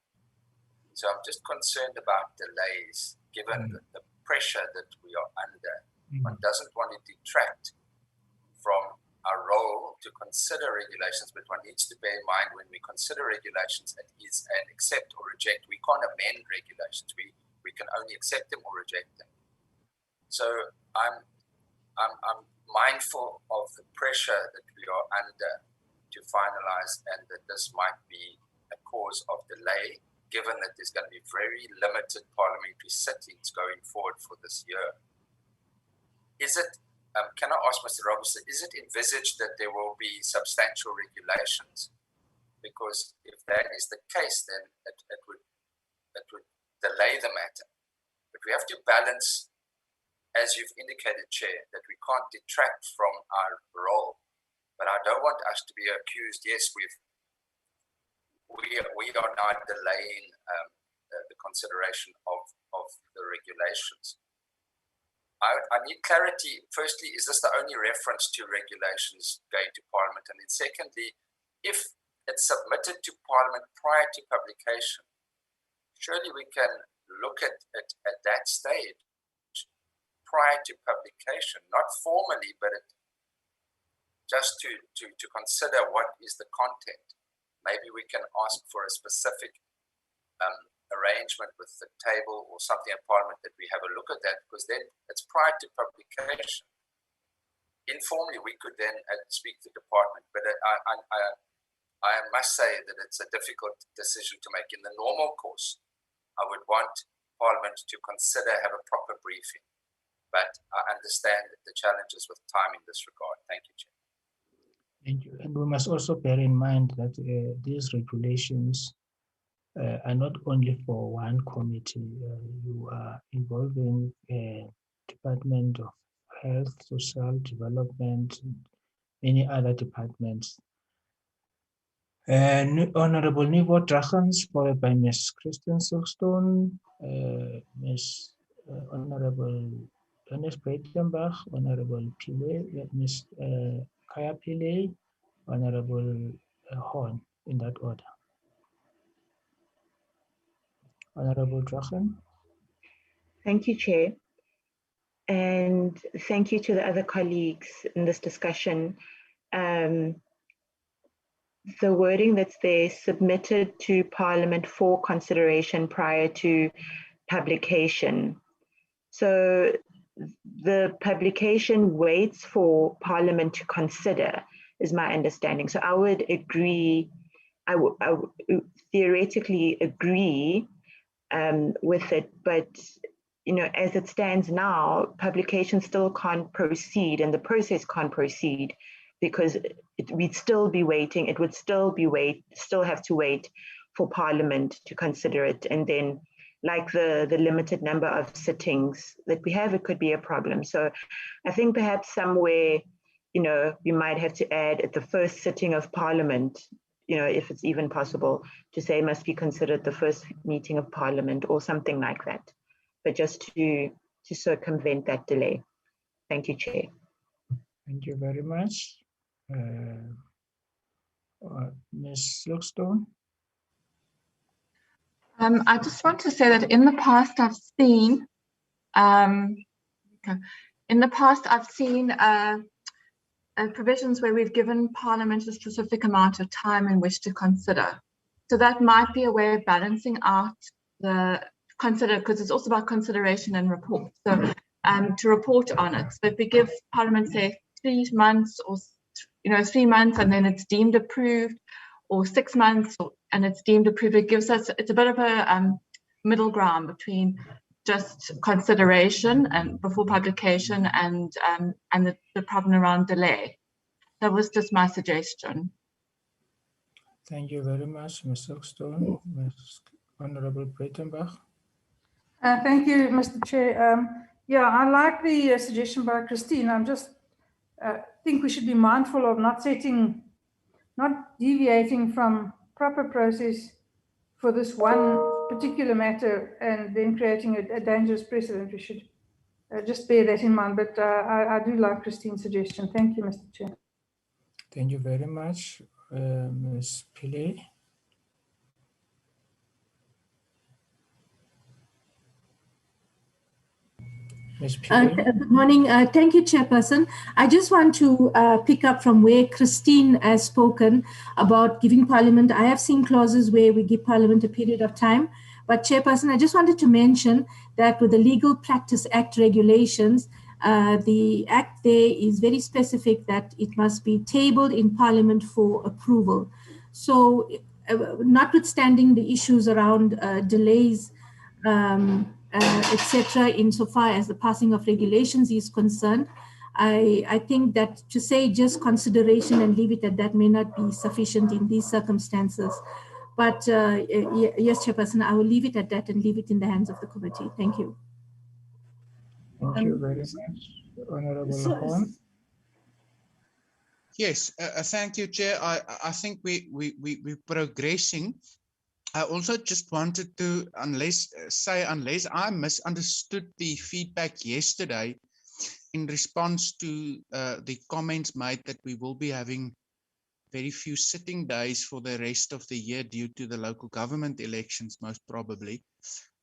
So I'm just concerned about delays, given the pressure that we are under. One doesn't want to detract from our role to consider regulations, but one needs to bear in mind when we consider regulations, it is an accept or reject. We can't amend regulations. We can only accept them or reject them. So I'm mindful of the pressure that we are under to finalize, and that this might be a cause of delay, given that there's going to be very limited parliamentary sittings going forward for this year. Is it, can I ask Mr. Robertson, is it envisaged that there will be substantial regulations? Because if that is the case, then it would delay the matter. But we have to balance, as you've indicated, Chair, that we can't detract from our role. But I don't want us to be accused, yes, we are now delaying the consideration of the regulations. I need clarity. Firstly, is this the only reference to regulations going to Parliament? And then secondly, if it's submitted to Parliament prior to publication, surely we can look at it at that stage prior to publication, not formally, but just to consider what is the content. Maybe we can ask for a specific arrangement with the table or something in Parliament that we have a look at that, because then it's prior to publication. Informally, we could then speak to the department, but I must say that it's a difficult decision to make. In the normal course, I would want Parliament to consider, have a proper briefing, but I understand the challenges with time in this regard. Thank you, Chair. Thank you. And we must also bear in mind that these regulations are not only for one committee. You are involving Department of Health, Social Development, many other departments. Honorable Nivo Drachans, followed by Ms. Christian Silkstone, Ms. Honorable Ernest Breitenbach, Honorable Pile, Ms. Kaya Pile, Honorable Horn, in that order. Honorable Drachen. Thank you, Chair. And thank you to the other colleagues in this discussion. The wording that's there, submitted to Parliament for consideration prior to publication. So the publication waits for Parliament to consider, is my understanding. So I would agree, I would theoretically agree with it, but you know, as it stands now, publication still can't proceed and the process can't proceed because we'd still be waiting. It would still have to wait for Parliament to consider it, and then like the limited number of sittings that we have, it could be a problem. So I think perhaps somewhere, you know, we might have to add at the first sitting of Parliament, you know, if it's even possible, to say must be considered the first meeting of Parliament or something like that, but just to circumvent that delay. Thank you, Chair. Thank you very much. Ms. Silkstone. I just want to say that in the past I've seen, provisions where we've given Parliament a specific amount of time in which to consider. So that might be a way of balancing out the because it's also about consideration and report. So to report on it. So if we give Parliament, say, 3 months or 3 months and then it's deemed approved, or 6 months and it's deemed approved, it gives us, it's a bit of a middle ground between just consideration and before publication and the problem around delay. That was just my suggestion. Thank you very much, Ms. Silkstone. Ms. Honorable Breitenbach. Thank you, Mr. Chair. Yeah, I like the suggestion by Christine. I'm just think we should be mindful of not deviating from proper process for this one particular matter and then creating a dangerous precedent. We should just bear that in mind. But I do like Christine's suggestion. Thank you, Mr. Chair. Thank you very much, Ms. Pillay. Ms. Pillay. Good morning. Thank you, Chairperson. I just want to pick up from where Christine has spoken about giving Parliament. I have seen clauses where we give Parliament a period of time. But Chairperson, I just wanted to mention that with the Legal Practice Act regulations, the Act there is very specific that it must be tabled in Parliament for approval. So notwithstanding the issues around delays, etc., insofar as the passing of regulations is concerned, I think that to say just consideration and leave it at that may not be sufficient in these circumstances. But yes, Chairperson, I will leave it at that and leave it in the hands of the committee. Thank you. Thank you very much, Honorable Horn. Yes, thank you, Chair. I think we're progressing. I also just wanted to, unless I misunderstood the feedback yesterday in response to the comments made that we will be having very few sitting days for the rest of the year due to the local government elections, most probably.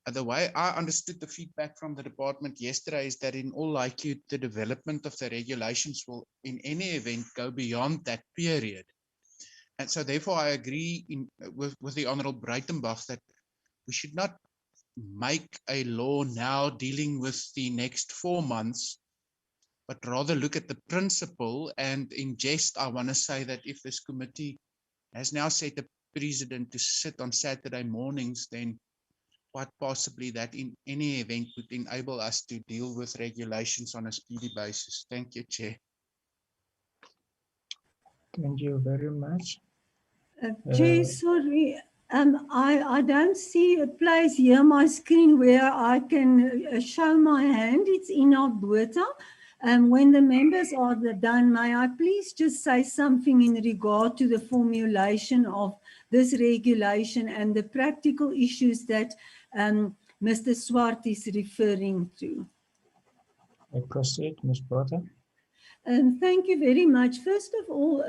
The way I understood the feedback from the department yesterday is that in all likelihood, the development of the regulations will in any event go beyond that period. And so therefore I agree with the Honourable Breitenbach that we should not make a law now dealing with the next 4 months, but rather look at the principle. And in jest, I want to say that if this committee has now set a precedent to sit on Saturday mornings, then quite possibly that in any event would enable us to deal with regulations on a speedy basis. Thank you, Chair. Thank you very much. Chair, sorry, I don't see a place here on my screen where I can show my hand. It's in Alberta. When the members are done, may I please just say something in regard to the formulation of this regulation and the practical issues that Mr. Swart is referring to. Proceed, Ms. Porter. Thank you very much. First of all,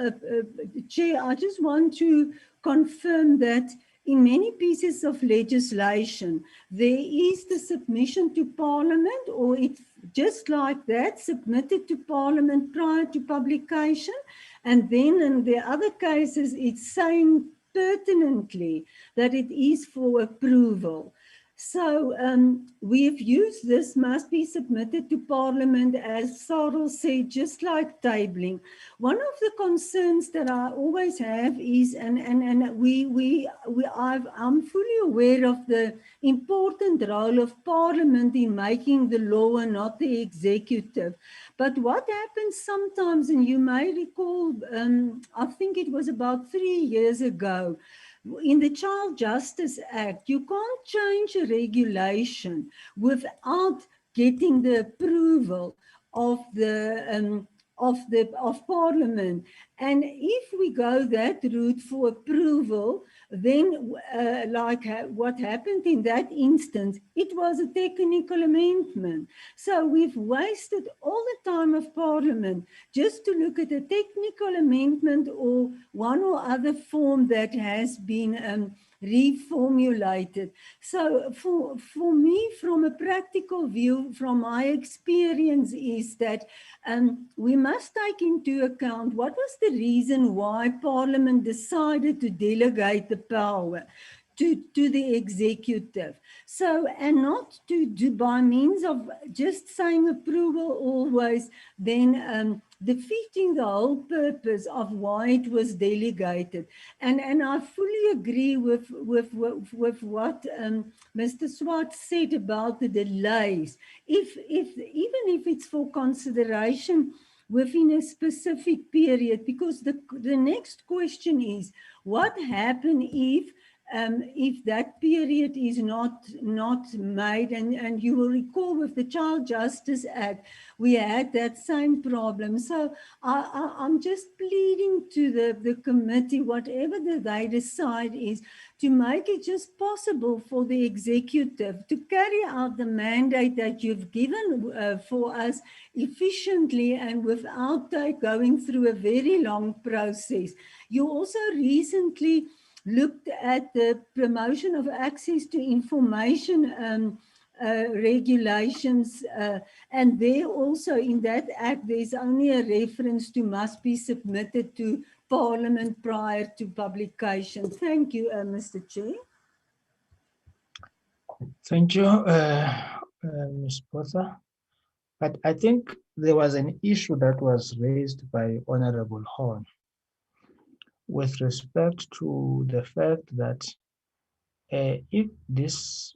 Chair, I just want to confirm that in many pieces of legislation, there is the submission to Parliament, or it's just like that, submitted to Parliament prior to publication. And then in the other cases, it's saying pertinently that it is for approval. So we've used this must be submitted to Parliament, as Sarel said, just like tabling. One of the concerns that I always have is, I'm fully aware of the important role of Parliament in making the law and not the executive. But what happens sometimes, and you may recall, I think it was about 3 years ago, in the Child Justice Act, you can't change a regulation without getting the approval of Parliament. And if we go that route for approval, then what happened in that instance, it was a technical amendment. So we've wasted all the time of Parliament just to look at a technical amendment or one or other form that has been reformulated. So for me, from a practical view, from my experience, is that we must take into account what was the reason why Parliament decided to delegate the power to the executive. So, and not to do by means of just saying approval always, then defeating the whole purpose of why it was delegated. And I fully agree with what Mr. Swart said about the delays. Even if it's for consideration within a specific period, because the next question is, what happens if if that period is not made, and you will recall with the Child Justice Act, we had that same problem. So I'm just pleading to the committee, whatever they decide is, to make it just possible for the executive to carry out the mandate that you've given for us efficiently and without going through a very long process. You also recently looked at the promotion of access to information regulations, and there also in that act there's only a reference to must be submitted to Parliament prior to publication. Thank you, Mr. Chair. Thank you, Ms. Potha. But I think there was an issue that was raised by Honorable Horn with respect to the fact that if this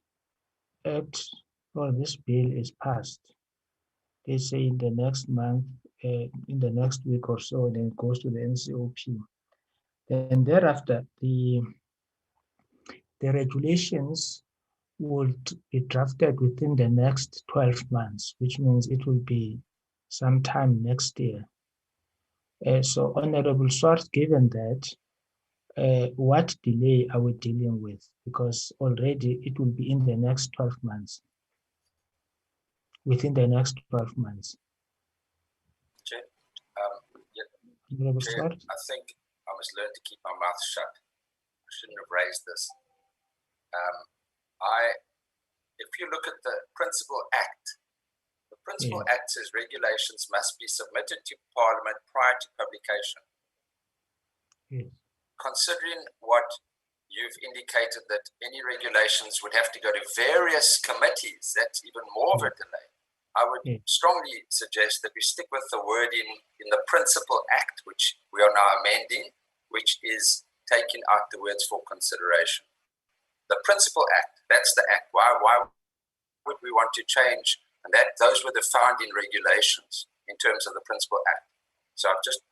act or this bill is passed, they say in the next month, in the next week or so, then it goes to the NCOP. Then thereafter, the regulations would be drafted within the next 12 months, which means it will be sometime next year. So Honorable Swart, given that, what delay are we dealing with? Because already it will be in the next 12 months, within the next 12 months. Chair, Honorable Chair, Swart? I think I must learn to keep my mouth shut. I shouldn't have raised this. If you look at the Principal Act, the Principal Act says regulations must be submitted to Parliament prior to publication. Yes. Considering what you've indicated that any regulations would have to go to various committees, that's even more of a delay. I would strongly suggest that we stick with the wording in the Principal Act, which we are now amending, which is taking out the words for consideration. The Principal Act, that's the Act. Why would we want to change? And those were the founding regulations in terms of the Principal Act. So I've just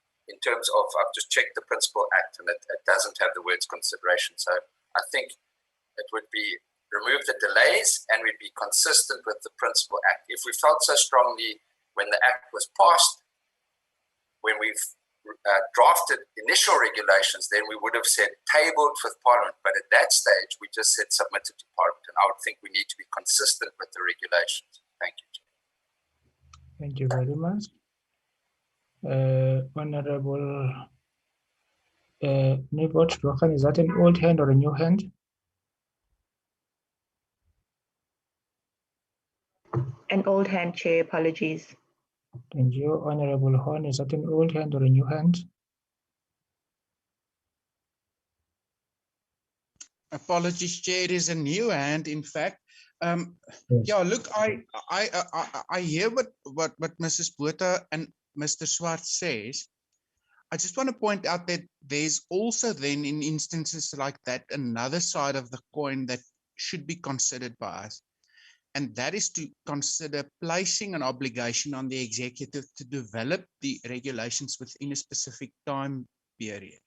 checked the Principal Act, and it doesn't have the words consideration. So I think it would be remove the delays and we'd be consistent with the Principal Act. If we felt so strongly when the Act was passed, when we've drafted initial regulations, then we would have said tabled with Parliament. But at that stage, we just said submitted to Parliament. And I would think we need to be consistent with the regulations. Thank you, Chair. Thank you very much. Honorable Nibot Rohan, is that an old hand or a new hand? An old hand, Chair, apologies. Thank you. Honorable Horn, is that an old hand or a new hand? Apologies, Chair, it is a new hand, in fact. Yes. Yeah, look, I hear what Mrs. Botha and Mr. Swart says. I just want to point out that there's also then in instances like that another side of the coin that should be considered by us. And that is to consider placing an obligation on the executive to develop the regulations within a specific time period.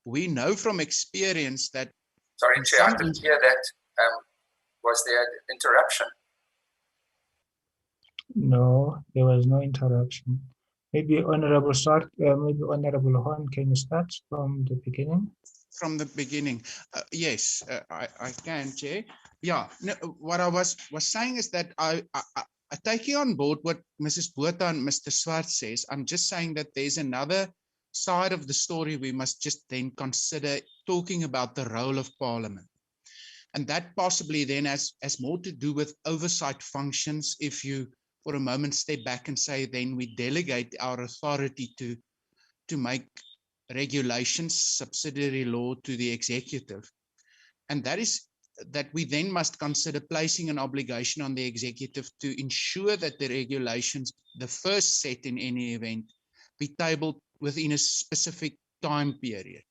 We know from experience that... Sorry, Chair, I didn't hear that. Was there an interruption? No, there was no interruption. Maybe Honorable Swart, maybe Honorable Horn, can you start from the beginning? From the beginning, yes, I can, Chair. Yeah, no, what I was saying is that I taking on board what Mrs. Botha and Mr. Swart says. I'm just saying that there's another side of the story we must just then consider, talking about the role of Parliament. And that possibly then has more to do with oversight functions. If you, for a moment, step back and say, then we delegate our authority to make regulations, subsidiary law to the executive. And that is that we then must consider placing an obligation on the executive to ensure that the regulations, the first set in any event, be tabled within a specific time period.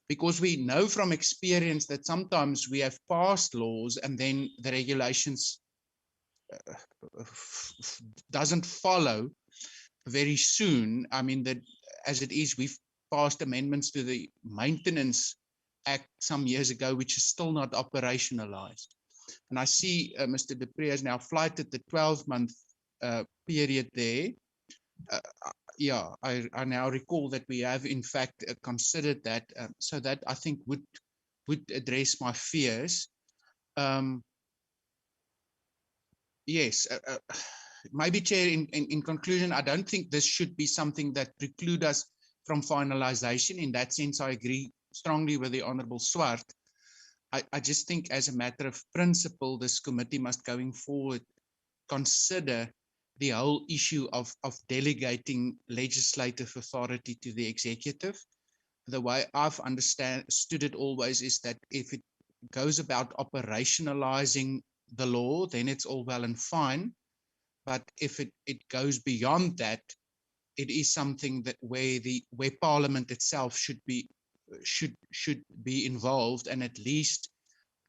Because we know from experience that sometimes we have passed laws and then the regulations doesn't follow very soon. I mean, that as it is, we've passed amendments to the maintenance Act some years ago, which is still not operationalized. And I see Mr. De Pre has now flighted the 12-month period there. Yeah, I now recall that we have in fact considered that, so that I think would address my fears. Yes, maybe Chair, in conclusion, I don't think this should be something that preclude us from finalization. In that sense, I agree strongly with the Honourable Swart. I just think as a matter of principle, this committee must going forward consider the whole issue of delegating legislative authority to the executive. The way I've understood it always is that if it goes about operationalizing the law, then it's all well and fine. But if it goes beyond that, it is something that where Parliament itself should be involved, and at least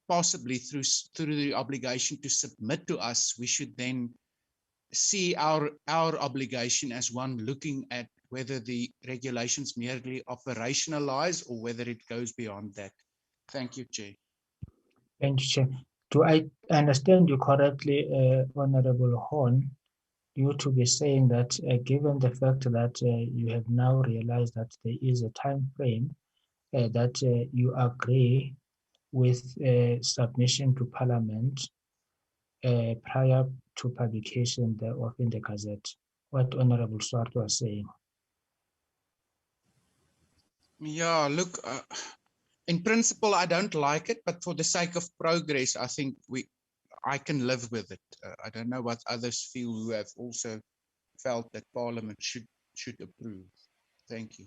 possibly through the obligation to submit to us, we should then see our obligation as one looking at whether the regulations merely operationalize or whether it goes beyond that. Thank you, Chair. Thank you, Chair. Do I understand you correctly, Honorable Horn, you to be saying that given the fact that you have now realized that there is a time frame that you agree with submission to Parliament prior to publication thereof in the Gazette? What Honorable Swart was saying. Yeah, look, in principle, I don't like it, but for the sake of progress, I think I can live with it. I don't know what others feel who have also felt that Parliament should approve. Thank you.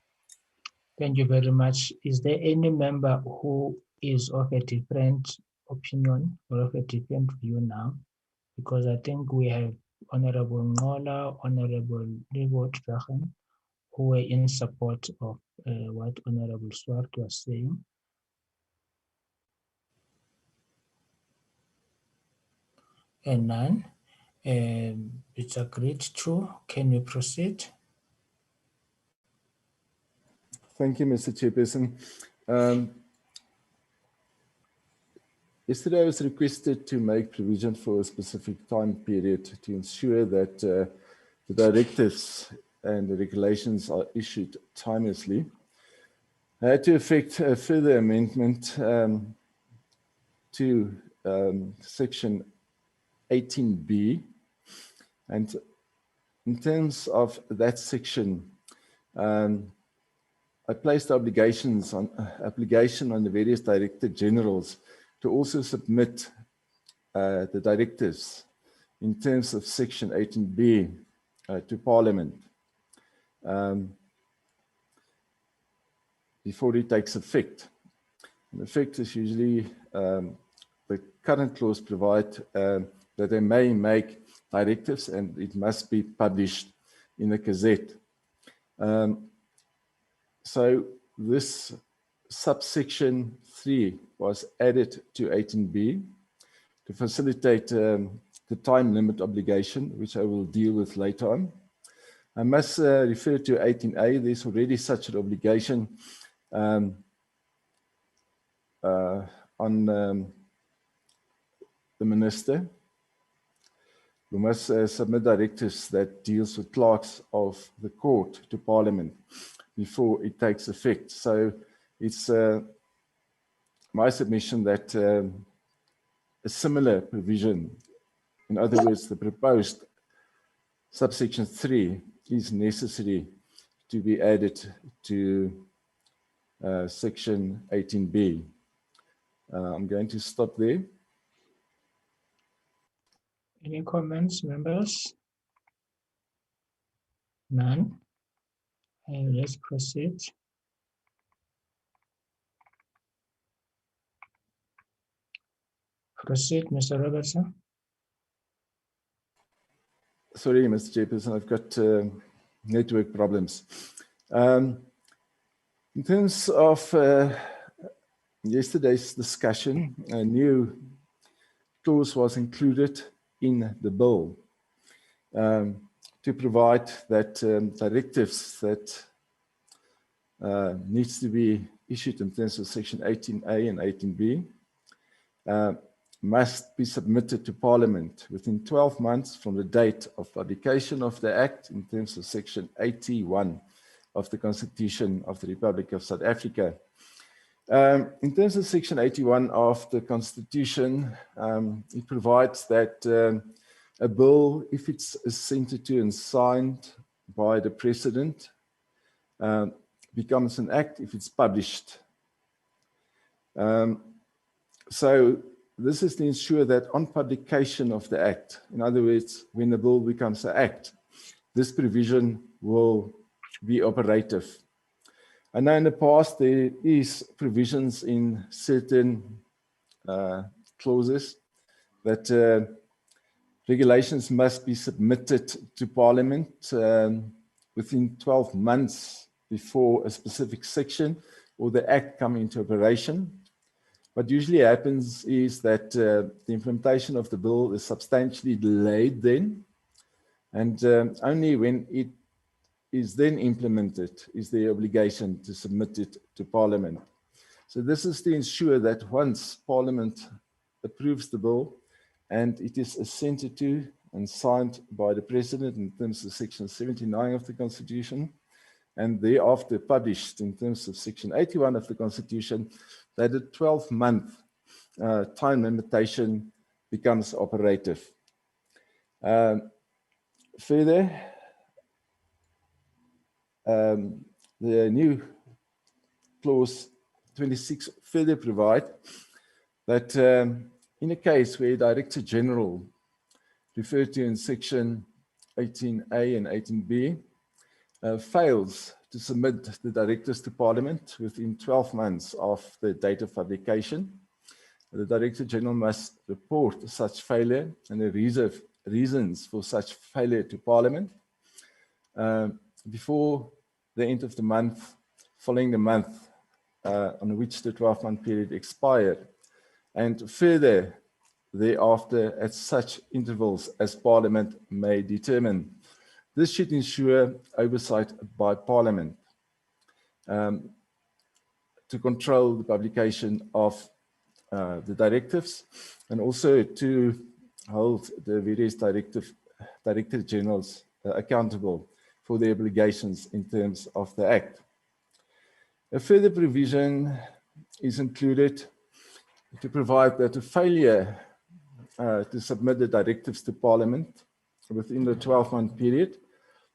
Thank you very much. Is there any member who is of a different opinion or of a different view now? Because I think we have Honorable Ngola, Honorable Libot Drachen, who were in support of what Honorable Swart was saying. And none. It's agreed to. Can we proceed? Thank you, Mr. Chairperson. Yesterday I was requested to make provision for a specific time period to ensure that the directives and the regulations are issued timelessly. I had to effect a further amendment to section 18B, and in terms of that section, I placed application on the various Director Generals to also submit the directives in terms of section 18B to Parliament before it takes effect. And effect is usually the current laws provide that they may make directives and it must be published in the Gazette. So this subsection 3 was added to 18B to facilitate the time limit obligation, which I will deal with later on. I must refer to 18A. There's already such an obligation on the minister, who must submit directives that deals with clerks of the court to Parliament before it takes effect. So it's my submission that a similar provision, in other words, the proposed subsection 3, is necessary to be added to section 18B. I'm going to stop there. Any comments, members? None. Let's proceed. Proceed, Mr. Robertson. Sorry, Mr. Chairperson, I've got network problems. In terms of yesterday's discussion, a new clause was included in the bill to provide that directives that needs to be issued in terms of Section 18A and 18B must be submitted to Parliament within 12 months from the date of publication of the Act in terms of Section 81 of the Constitution of the Republic of South Africa. In terms of Section 81 of the Constitution, it provides that a bill, if it's assented to and signed by the President, becomes an act if it's published. So this is to ensure that on publication of the Act, in other words, when the bill becomes an Act, this provision will be operative. I know in the past there is provisions in certain clauses that regulations must be submitted to Parliament within 12 months before a specific section or the Act come into operation. What usually happens is that the implementation of the bill is substantially delayed then, and only when it is then implemented is the obligation to submit it to Parliament. So this is to ensure that once Parliament approves the bill and it is assented to and signed by the President in terms of Section 79 of the Constitution, and thereafter published in terms of Section 81 of the Constitution, that a 12-month time limitation becomes operative. Further, the new clause 26 further provide that in a case where Director General referred to in Section 18A and 18B fails to submit the directives to Parliament within 12 months of the date of publication, the Director General must report such failure and the reasons for such failure to Parliament before the end of the month, following the month on which the 12-month period expired, and further thereafter at such intervals as Parliament may determine. This should ensure oversight by Parliament to control the publication of the directives and also to hold the various Director Generals accountable for their obligations in terms of the Act. A further provision is included to provide that a failure to submit the directives to Parliament within the 12-month period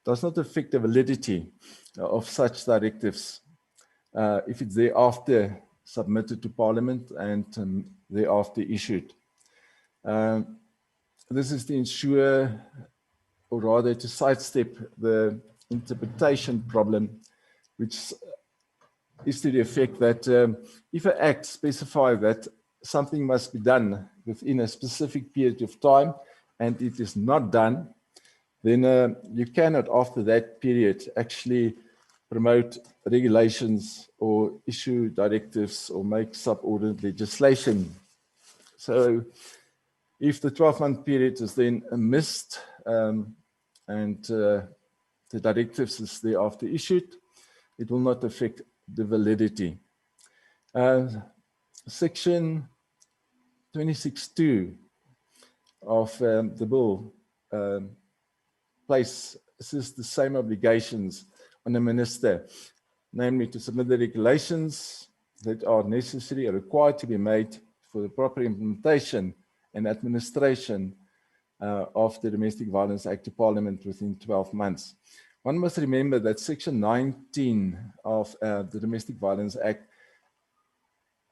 does not affect the validity of such directives if it's thereafter submitted to Parliament and thereafter issued. This is to ensure, or rather to sidestep the interpretation problem, which is to the effect that if an act specifies that something must be done within a specific period of time and it is not done, then you cannot, after that period, actually promote regulations or issue directives or make subordinate legislation. So if the 12-month period is then missed and the directives is thereafter issued, it will not affect the validity. Section 26.2 of the bill places the same obligations on the minister, namely to submit the regulations that are necessary or required to be made for the proper implementation and administration of the Domestic Violence Act to Parliament within 12 months. One must remember that Section 19 of the Domestic Violence Act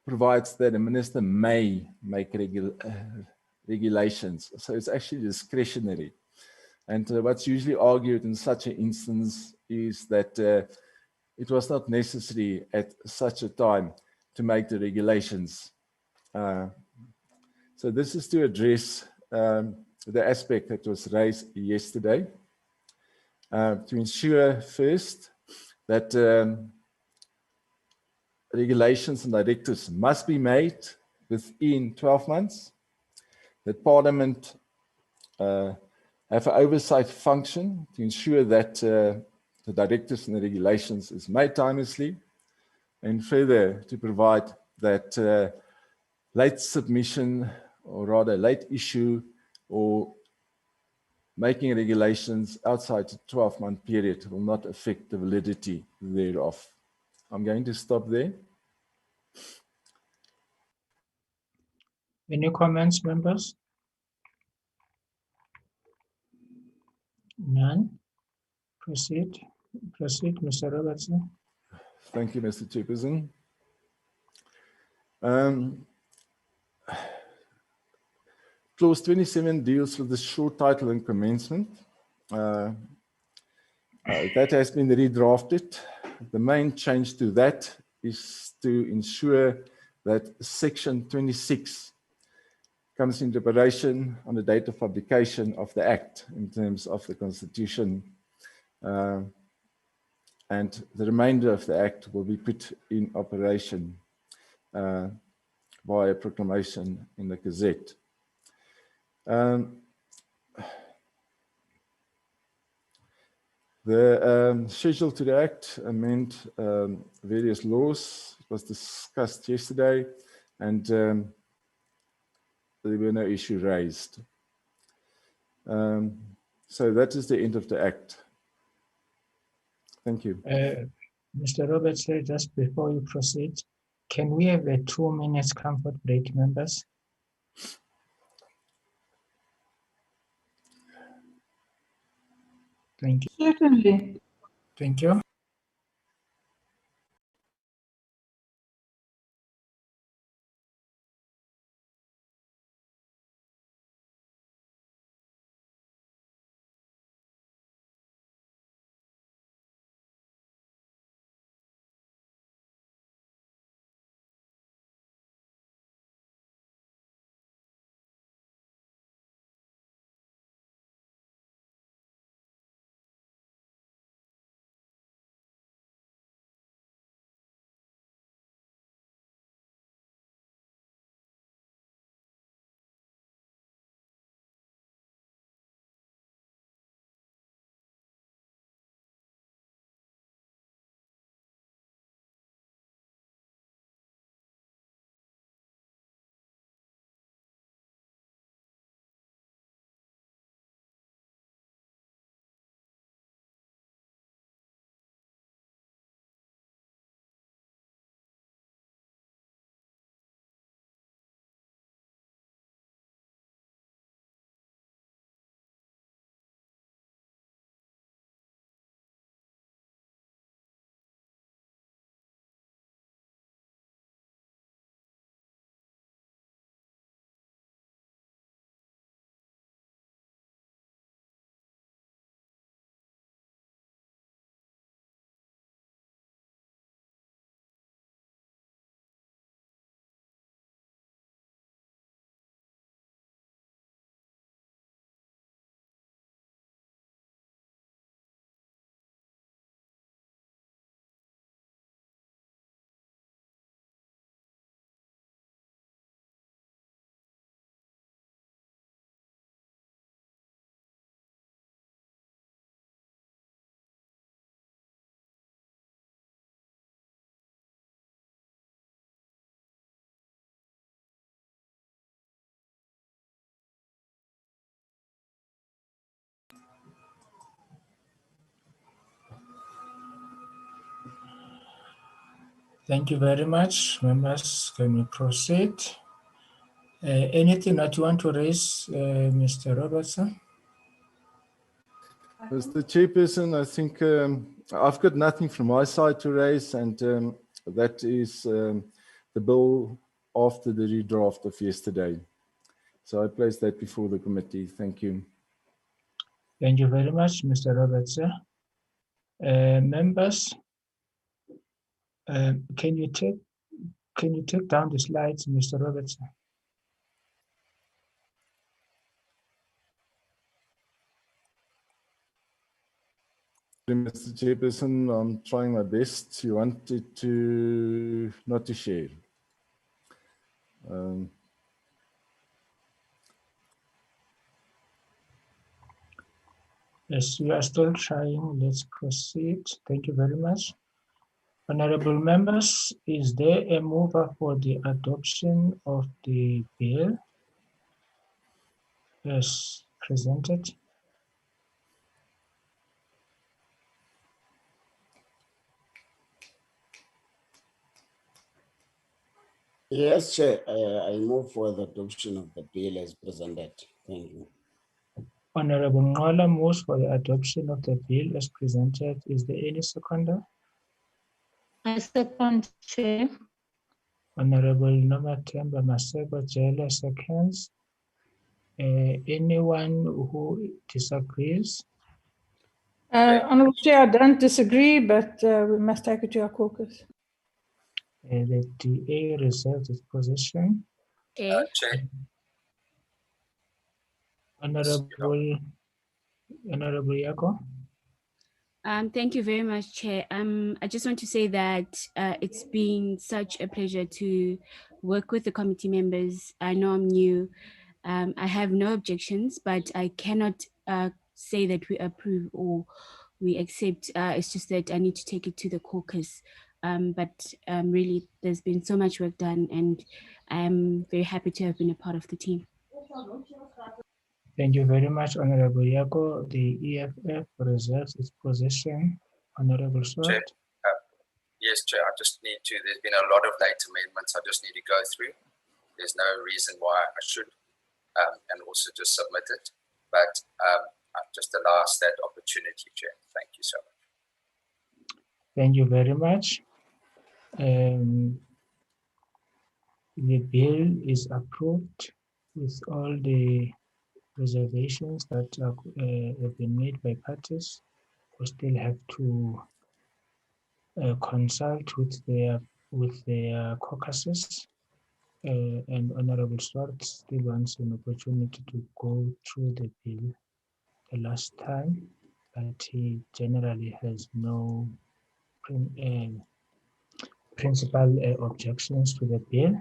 provides that a minister may make regulations. So it's actually discretionary. And what's usually argued in such an instance is that it was not necessary at such a time to make the regulations. So this is to address the aspect that was raised yesterday, to ensure first that regulations and directives must be made within 12 months, that Parliament have an oversight function to ensure that the directives and the regulations is made timelessly, and further to provide that late submission, or rather late issue, or making regulations outside the 12-month period will not affect the validity thereof. I'm going to stop there. Any comments, members? None. Proceed, Mr. Robertson. Thank you, Mr. Chairperson. Clause 27 deals with the short title and commencement. That has been redrafted. The main change to that is to ensure that Section 26 comes into operation on the date of publication of the Act in terms of the Constitution. And the remainder of the Act will be put in operation by a proclamation in the Gazette. The schedule to the Act amend various laws. It was discussed yesterday, and there were no issue raised. So that is the end of the Act. Thank you. Mr. Roberts, just before you proceed, can we have a 2 minutes comfort break, members? Thank you. Certainly. Thank you. Thank you very much, members. Can we proceed? Anything that you want to raise, Mr. Robertson? Mr. Chairperson, I think I've got nothing from my side to raise, and that is the bill after the redraft of yesterday. So I place that before the committee. Thank you. Thank you very much, Mr. Robertson. Members, can you take down the slides, Mr. Robertson? Mr. Chairperson, I'm trying my best. You wanted to not to share. Yes, we are still trying. Let's proceed. Thank you very much. Honorable members, is there a mover for the adoption of the bill as presented? Yes, Chair. I move for the adoption of the bill as presented. Thank you. Honorable Ngola moves for the adoption of the bill as presented. Is there any seconder? I second, Chair. Honorable Nomathemba Maseko Jele seconds. Anyone who disagrees? Honorable Chair, I don't disagree, but we must take it to our caucus. The DA reserves its position. Chair. Chair. Honorable Yako. Thank you very much, Chair. I just want to say that it's been such a pleasure to work with the committee members. I know I'm new. I have no objections, but I cannot say that we approve or we accept. It's just that I need to take it to the caucus. But really, there's been so much work done, and I'm very happy to have been a part of the team. Thank you very much, Honorable Yako. The EFF reserves its position. Honorable Swart. Chair, yes, Chair, I just need to, there's been a lot of late amendments I just need to go through. There's no reason why I should, and also just submit it. But just allow us that opportunity, Chair. Thank you so much. Thank you very much. The bill is approved with all the reservations that have been made by parties. We still have to consult with their caucuses, and Honorable Swart still wants an opportunity to go through the bill the last time, but he generally has no principal objections to the bill.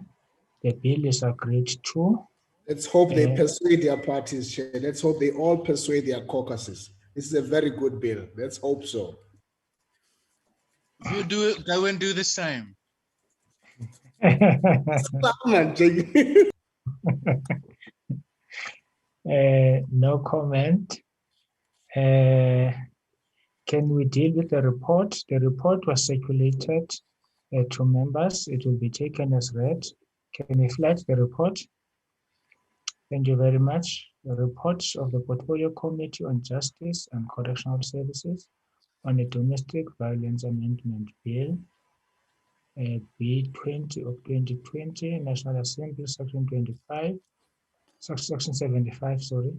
The bill is agreed to. Let's hope they persuade their parties, Chair. Let's hope they all persuade their caucuses. This is a very good bill. Let's hope so. You go and do the same. No comment. Can we deal with the report? The report was circulated to members. It will be taken as read. Can we flag the report? Thank you very much. The reports of the Portfolio Committee on Justice and Correctional Services on the Domestic Violence Amendment Bill, B20 of 2020, National Assembly, Section 25, Section 75, sorry.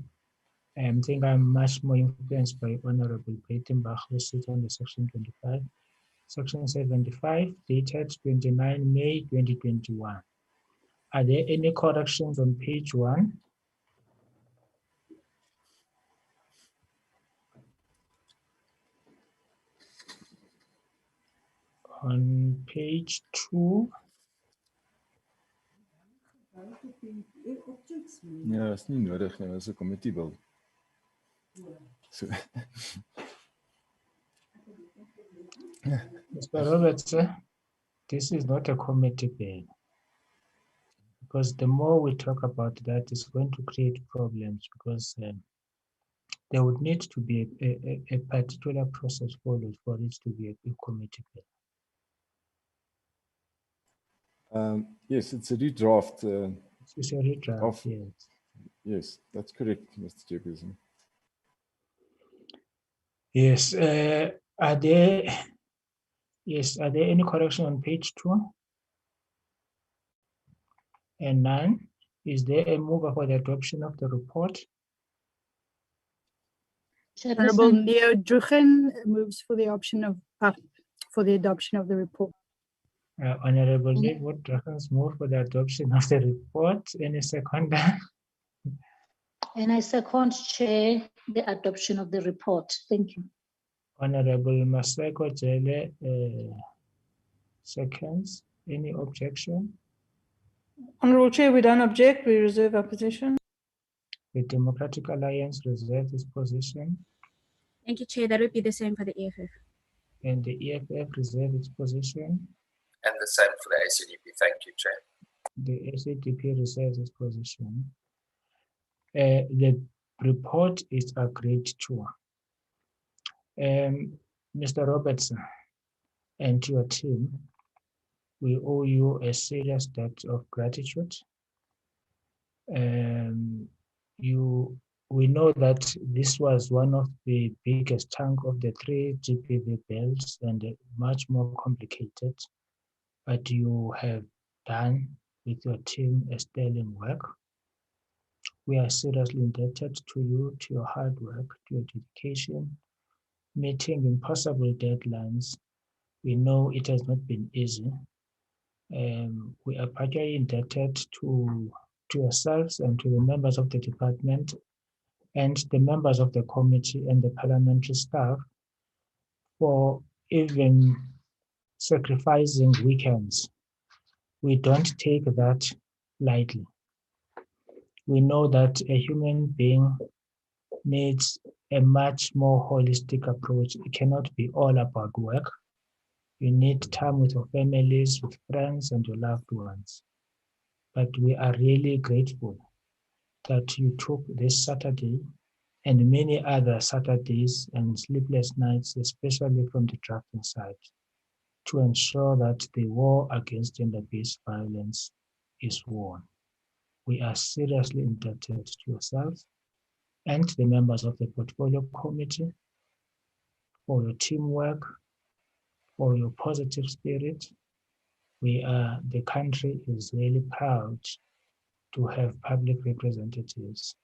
I think I'm much more influenced by Honorable Breitenbach, who sits on the Section 25. Section 75, dated 29 May 2021. Are there any corrections on page 1? On page 2? Ja, is nie nodig nie, dis 'n komitiebil. So. Mr. Roberts, this is not a committee bill, because the more we talk about that, it's going to create problems, because there would need to be a particular process followed for it to be a committee bill. Yes, it's a redraft. It's a redraft, yes. Yes, that's correct, Mr. Chairperson. Yes, are there any correction on page 2? And none. Is there a mover for the adoption of the report? Honorable Leo Drugen moves for the adoption of the report. Honorable Leo Drugen moves for the adoption of the report. Any seconder? And I second, Chair, the adoption of the report. Thank you. Honorable Maseko Jele seconds. Any objection? Honorable Chair, we don't object. We reserve our position. The Democratic Alliance reserves its position. Thank you, Chair. That would be the same for the EFF. And the EFF reserve its position. And the same for the ACDP. Thank you, Chair. The ACDP reserves its position. The report is agreed to. Mr. Robertson and your team, we owe you a serious debt of gratitude. We know that this was one of the biggest chunk of the 3 GBV bills and much more complicated, but you have done with your team a sterling work. We are seriously indebted to you, to your hard work, to your dedication, meeting impossible deadlines. We know it has not been easy. We are particularly indebted to yourselves and to the members of the department and the members of the committee and the parliamentary staff for even sacrificing weekends. We don't take that lightly. We know that a human being needs a much more holistic approach. It cannot be all about work. You need time with your families, with friends, and your loved ones. But we are really grateful that you took this Saturday and many other Saturdays and sleepless nights, especially from the drafting side, to ensure that the war against gender-based violence is won. We are seriously indebted to yourself and the members of the Portfolio Committee for your teamwork, for your positive spirit. The country is really proud to have public representatives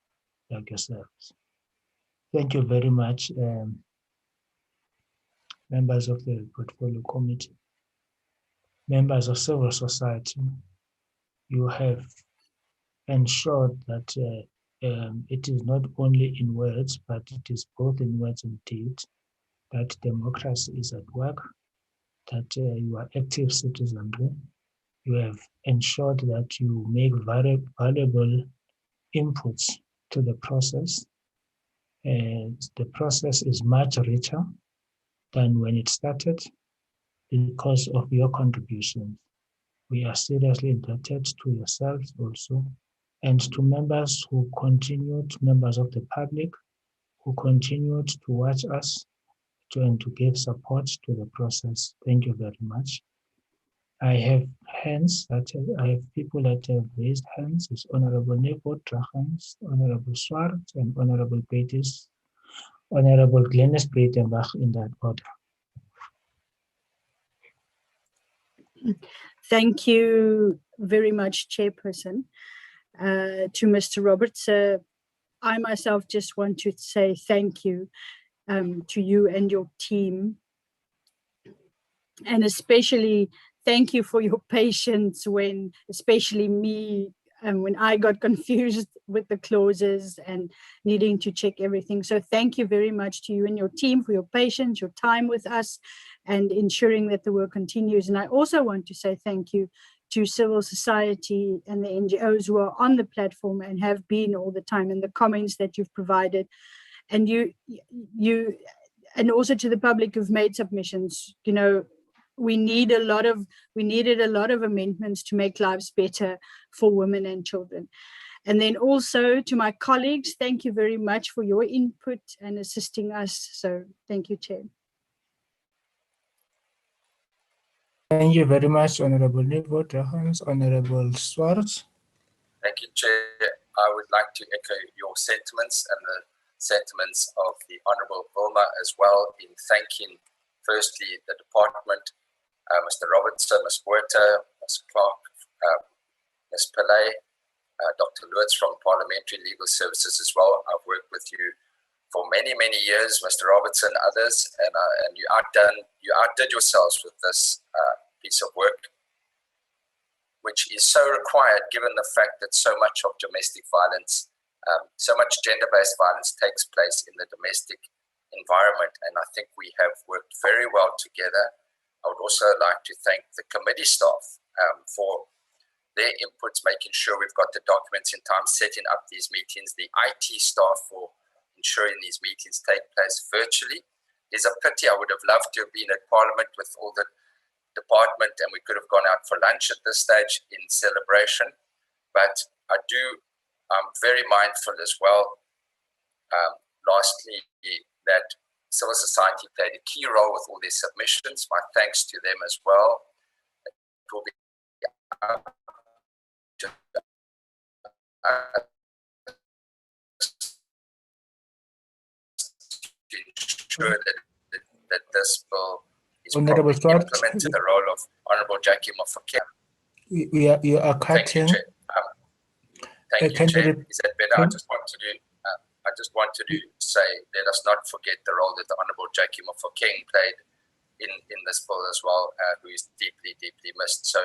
like yourselves. Thank you very much, members of the Portfolio Committee, members of civil society. You have ensured that it is not only in words, but it is both in words and deed, that democracy is at work, that you are active citizenry. You have ensured that you make very valuable inputs to the process. The process is much richer than when it started because of your contributions. We are seriously indebted to yourselves also, and to members who continued, members of the public, who continued to watch us and to give support to the process. Thank you very much. I have people that have raised hands. It's Honorable Nebo Drachans, Honorable Swart, and Honorable Betis, Honorable Glenis Breitenbach in that order. Thank you very much, Chairperson. To Mr. Roberts, I myself just want to say thank you to you and your team, and especially thank you for your patience when, especially me, when I got confused with the clauses and needing to check everything. So thank you very much to you and your team for your patience, your time with us, and ensuring that the work continues. And I also want to say thank you to civil society and the NGOs who are on the platform and have been all the time, and the comments that you've provided. And and also to the public who've made submissions. You know, we needed a lot of amendments to make lives better for women and children. And then also to my colleagues, thank you very much for your input and assisting us. So thank you, Chair. Thank you very much, Honorable Nebo Drachans, Honorable Swartz. Thank you, Chair. I would like to echo your sentiments and the sentiments of the Honorable Wilma as well, in thanking firstly the department, Mr. Robertson, Ms. Buerta, Ms. Clark, Ms. Pillay, Dr. Lewis from Parliamentary Legal Services as well. I've worked with you for many, many years, Mr. Robertson, others, and you outdid yourselves with this piece of work, which is so required given the fact that so much of domestic violence, so much gender-based violence takes place in the domestic environment. And I think we have worked very well together. I would also like to thank the committee staff for their inputs, making sure we've got the documents in time, setting up these meetings, the IT staff for ensuring these meetings take place virtually, is a pity. I would have loved to have been at Parliament with all the department, and we could have gone out for lunch at this stage in celebration. But I'm very mindful as well, lastly, that civil society played a key role with all these submissions. My thanks to them as well. It will be up to ensure that this bill is Honorable properly Swart, implemented. The role of Honorable Jackie Mofokeng. you are cutting. Thank you, Chair. Is that better? can- I just wanted to say, let us not forget the role that the Honorable Jackie Mofokeng played in this bill as well, who is deeply, deeply missed. So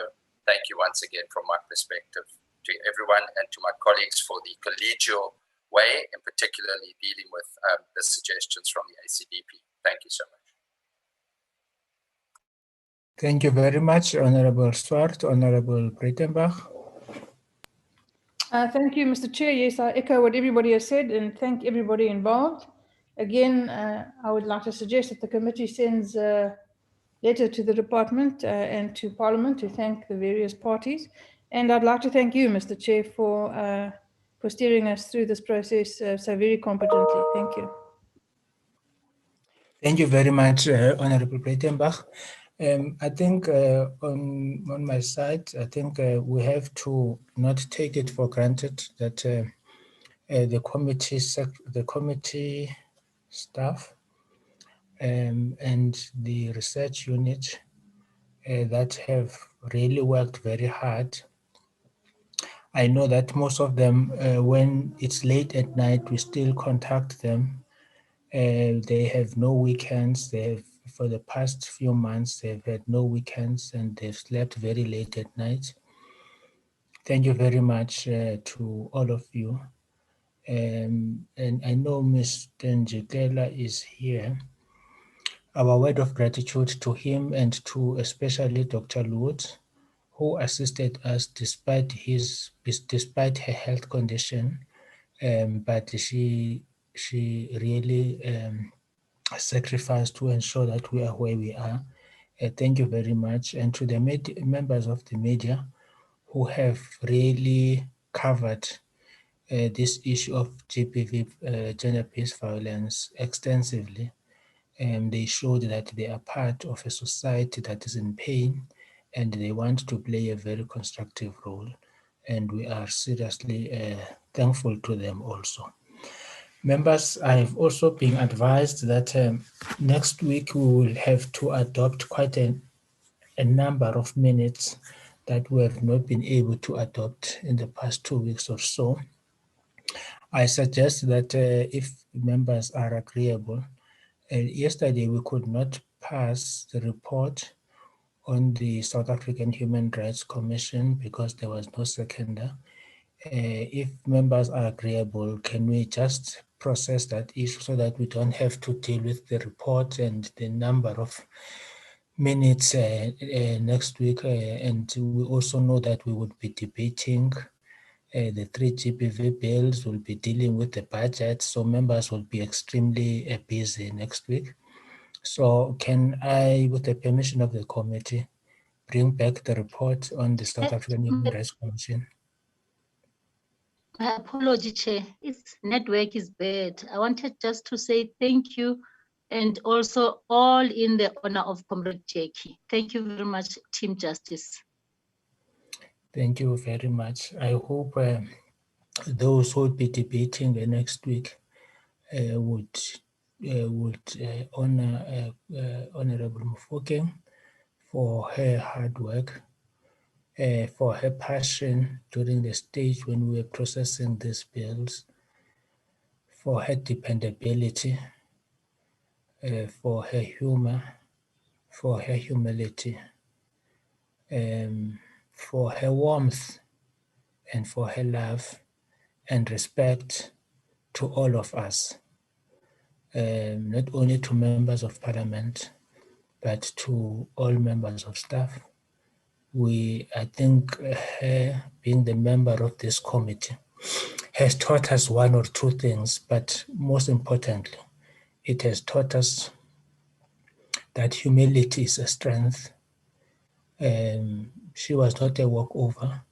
thank you once again from my perspective to everyone and to my colleagues for the collegial way, and particularly dealing with the suggestions from the ACDP. Thank you so much. Thank you very much, Honorable Swart. Honorable Breitenbach. Thank you, Mr. Chair. Yes, I echo what everybody has said and thank everybody involved. Again, I would like to suggest that the committee sends a letter to the department and to Parliament to thank the various parties. And I'd like to thank you, Mr. Chair, for steering us through this process so very competently. Thank you. Thank you very much, Honorable Breitenbach. I think on my side, I think we have to not take it for granted that the committee staff and the research unit that have really worked very hard. I know that most of them, when it's late at night, we still contact them. They have no weekends. They have, for the past few months, they've had no weekends and they've slept very late at night. Thank you very much to all of you. And I know Mr. Njikela is here. Our word of gratitude to him and to especially Dr. Lutz, who assisted us despite her health condition, but she really sacrificed to ensure that we are where we are. Thank you very much. And to the members of the media who have really covered this issue of GBV, gender-based violence, extensively. They showed that they are part of a society that is in pain and they want to play a very constructive role. And we are seriously thankful to them also. Members, I've also been advised that next week we will have to adopt quite a number of minutes that we have not been able to adopt in the past 2 weeks or so. I suggest that if members are agreeable, yesterday we could not pass the report on the South African Human Rights Commission because there was no seconder. If members are agreeable, can we just process that issue so that we don't have to deal with the report and the number of minutes next week? And we also know that we would be debating the 3 GBV bills, will be dealing with the budget, so members will be extremely busy next week. So can I, with the permission of the committee, bring back the report on the South African Human Rights Commission? My apology, Chair. Its network is bad. I wanted just to say thank you and also all in the honor of Comrade Jackie. Thank you very much, Team Justice. Thank you very much. I hope those who will be debating the next week would honor Honorable Mofokeng for her hard work, for her passion during the stage when we were processing these bills, for her dependability, for her humor, for her humility, for her warmth, and for her love and respect to all of us, not only to members of parliament, but to all members of staff. I think her being the member of this committee has taught us one or two things, but most importantly, it has taught us that humility is a strength. She was not a walkover.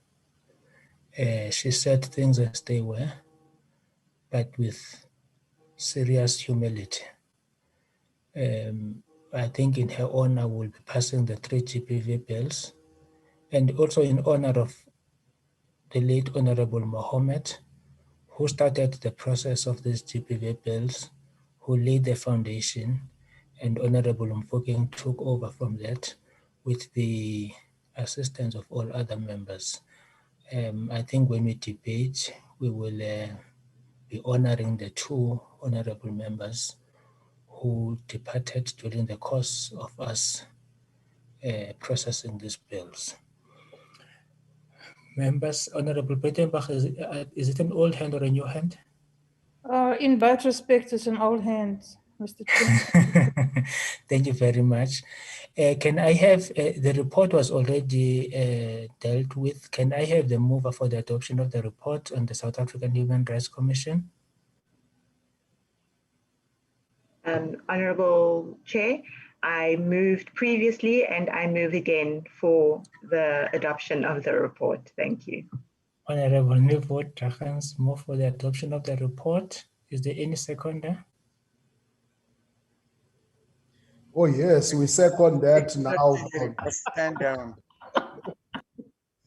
She said things as they were, but with serious humility. I think in her honor, we'll be passing the 3 GBV bills, and also in honor of the late Honorable Mohammed, who started the process of these GBV bills, who laid the foundation, and Honorable Mfokeng took over from that with the assistance of all other members. I think when we debate, we will be honoring the 2 honorable members who departed during the course of us processing these bills. Members, Honorable Petenbach, is it an old hand or a new hand? In both respects, it's an old hand, Mr. Chair. Thank you very much. Can I have, the report was already dealt with. Can I have the mover for the adoption of the report on the South African Human Rights Commission? Honorable Chair, I moved previously and I move again for the adoption of the report. Thank you. Honorable Nivot Trachans, move for the adoption of the report. Is there any seconder? Oh, yes, we second that now. Stand down.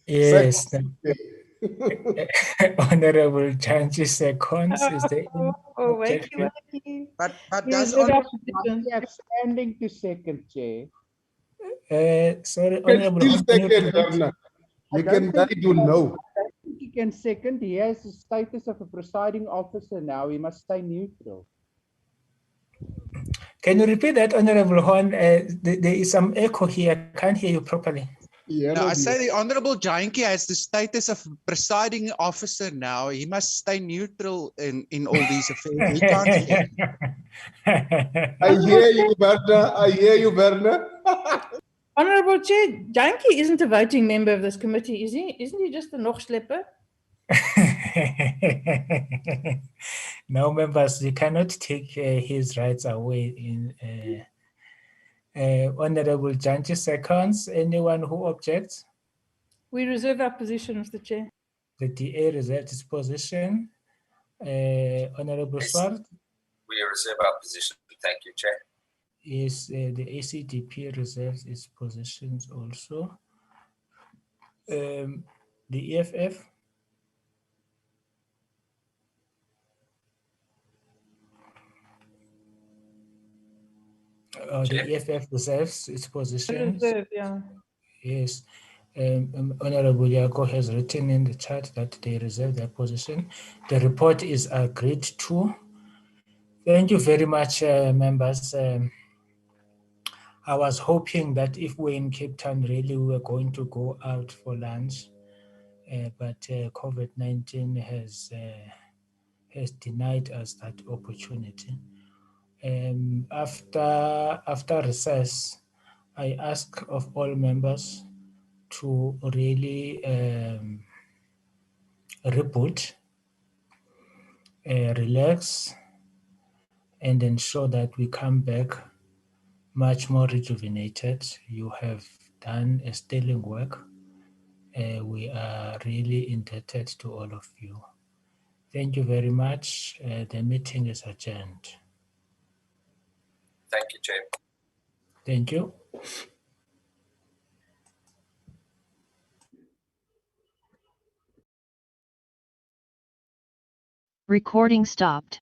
Yes. Second. Honorable Janji seconds. Is there any objection? But Yes, does good Honorable have standing to second, Chair? Sorry, Can Honorable still Hon, can you second, repeat? Governor. You can guide you know. I don't think he can second. He has the status of a presiding officer now. He must stay neutral. Can you repeat that, Honorable Horn? There is some echo here. I can't hear you properly. No, I say the Honorable Janki has the status of presiding officer now. He must stay neutral in all these affairs. He can't say. I hear you, Berna. I hear you, Berna. Honorable Chair, Janky isn't a voting member of this committee, is he? Isn't he just a Nochschlepper? No, members, you cannot take his rights away. In Honorable Janji seconds. Anyone who objects? We reserve our position, Mr. Chair. The DA reserves its position. Honorable Swart? We reserve our position. Thank you, Chair. Yes, the ACDP reserves its positions also. The EFF? The EFF reserves its positions. Reserve, yeah. Yes. Honorable Yako has written in the chat that they reserve their position. The report is agreed to. Thank you very much, members. I was hoping that if we're in Cape Town, really, we were going to go out for lunch, but COVID-19 has denied us that opportunity. After recess, I ask of all members to really reboot, relax, and ensure that we come back much more rejuvenated. You have done a sterling work. We are really indebted to all of you. Thank you very much. The meeting is adjourned. Thank you, Chair. Thank you. Recording stopped.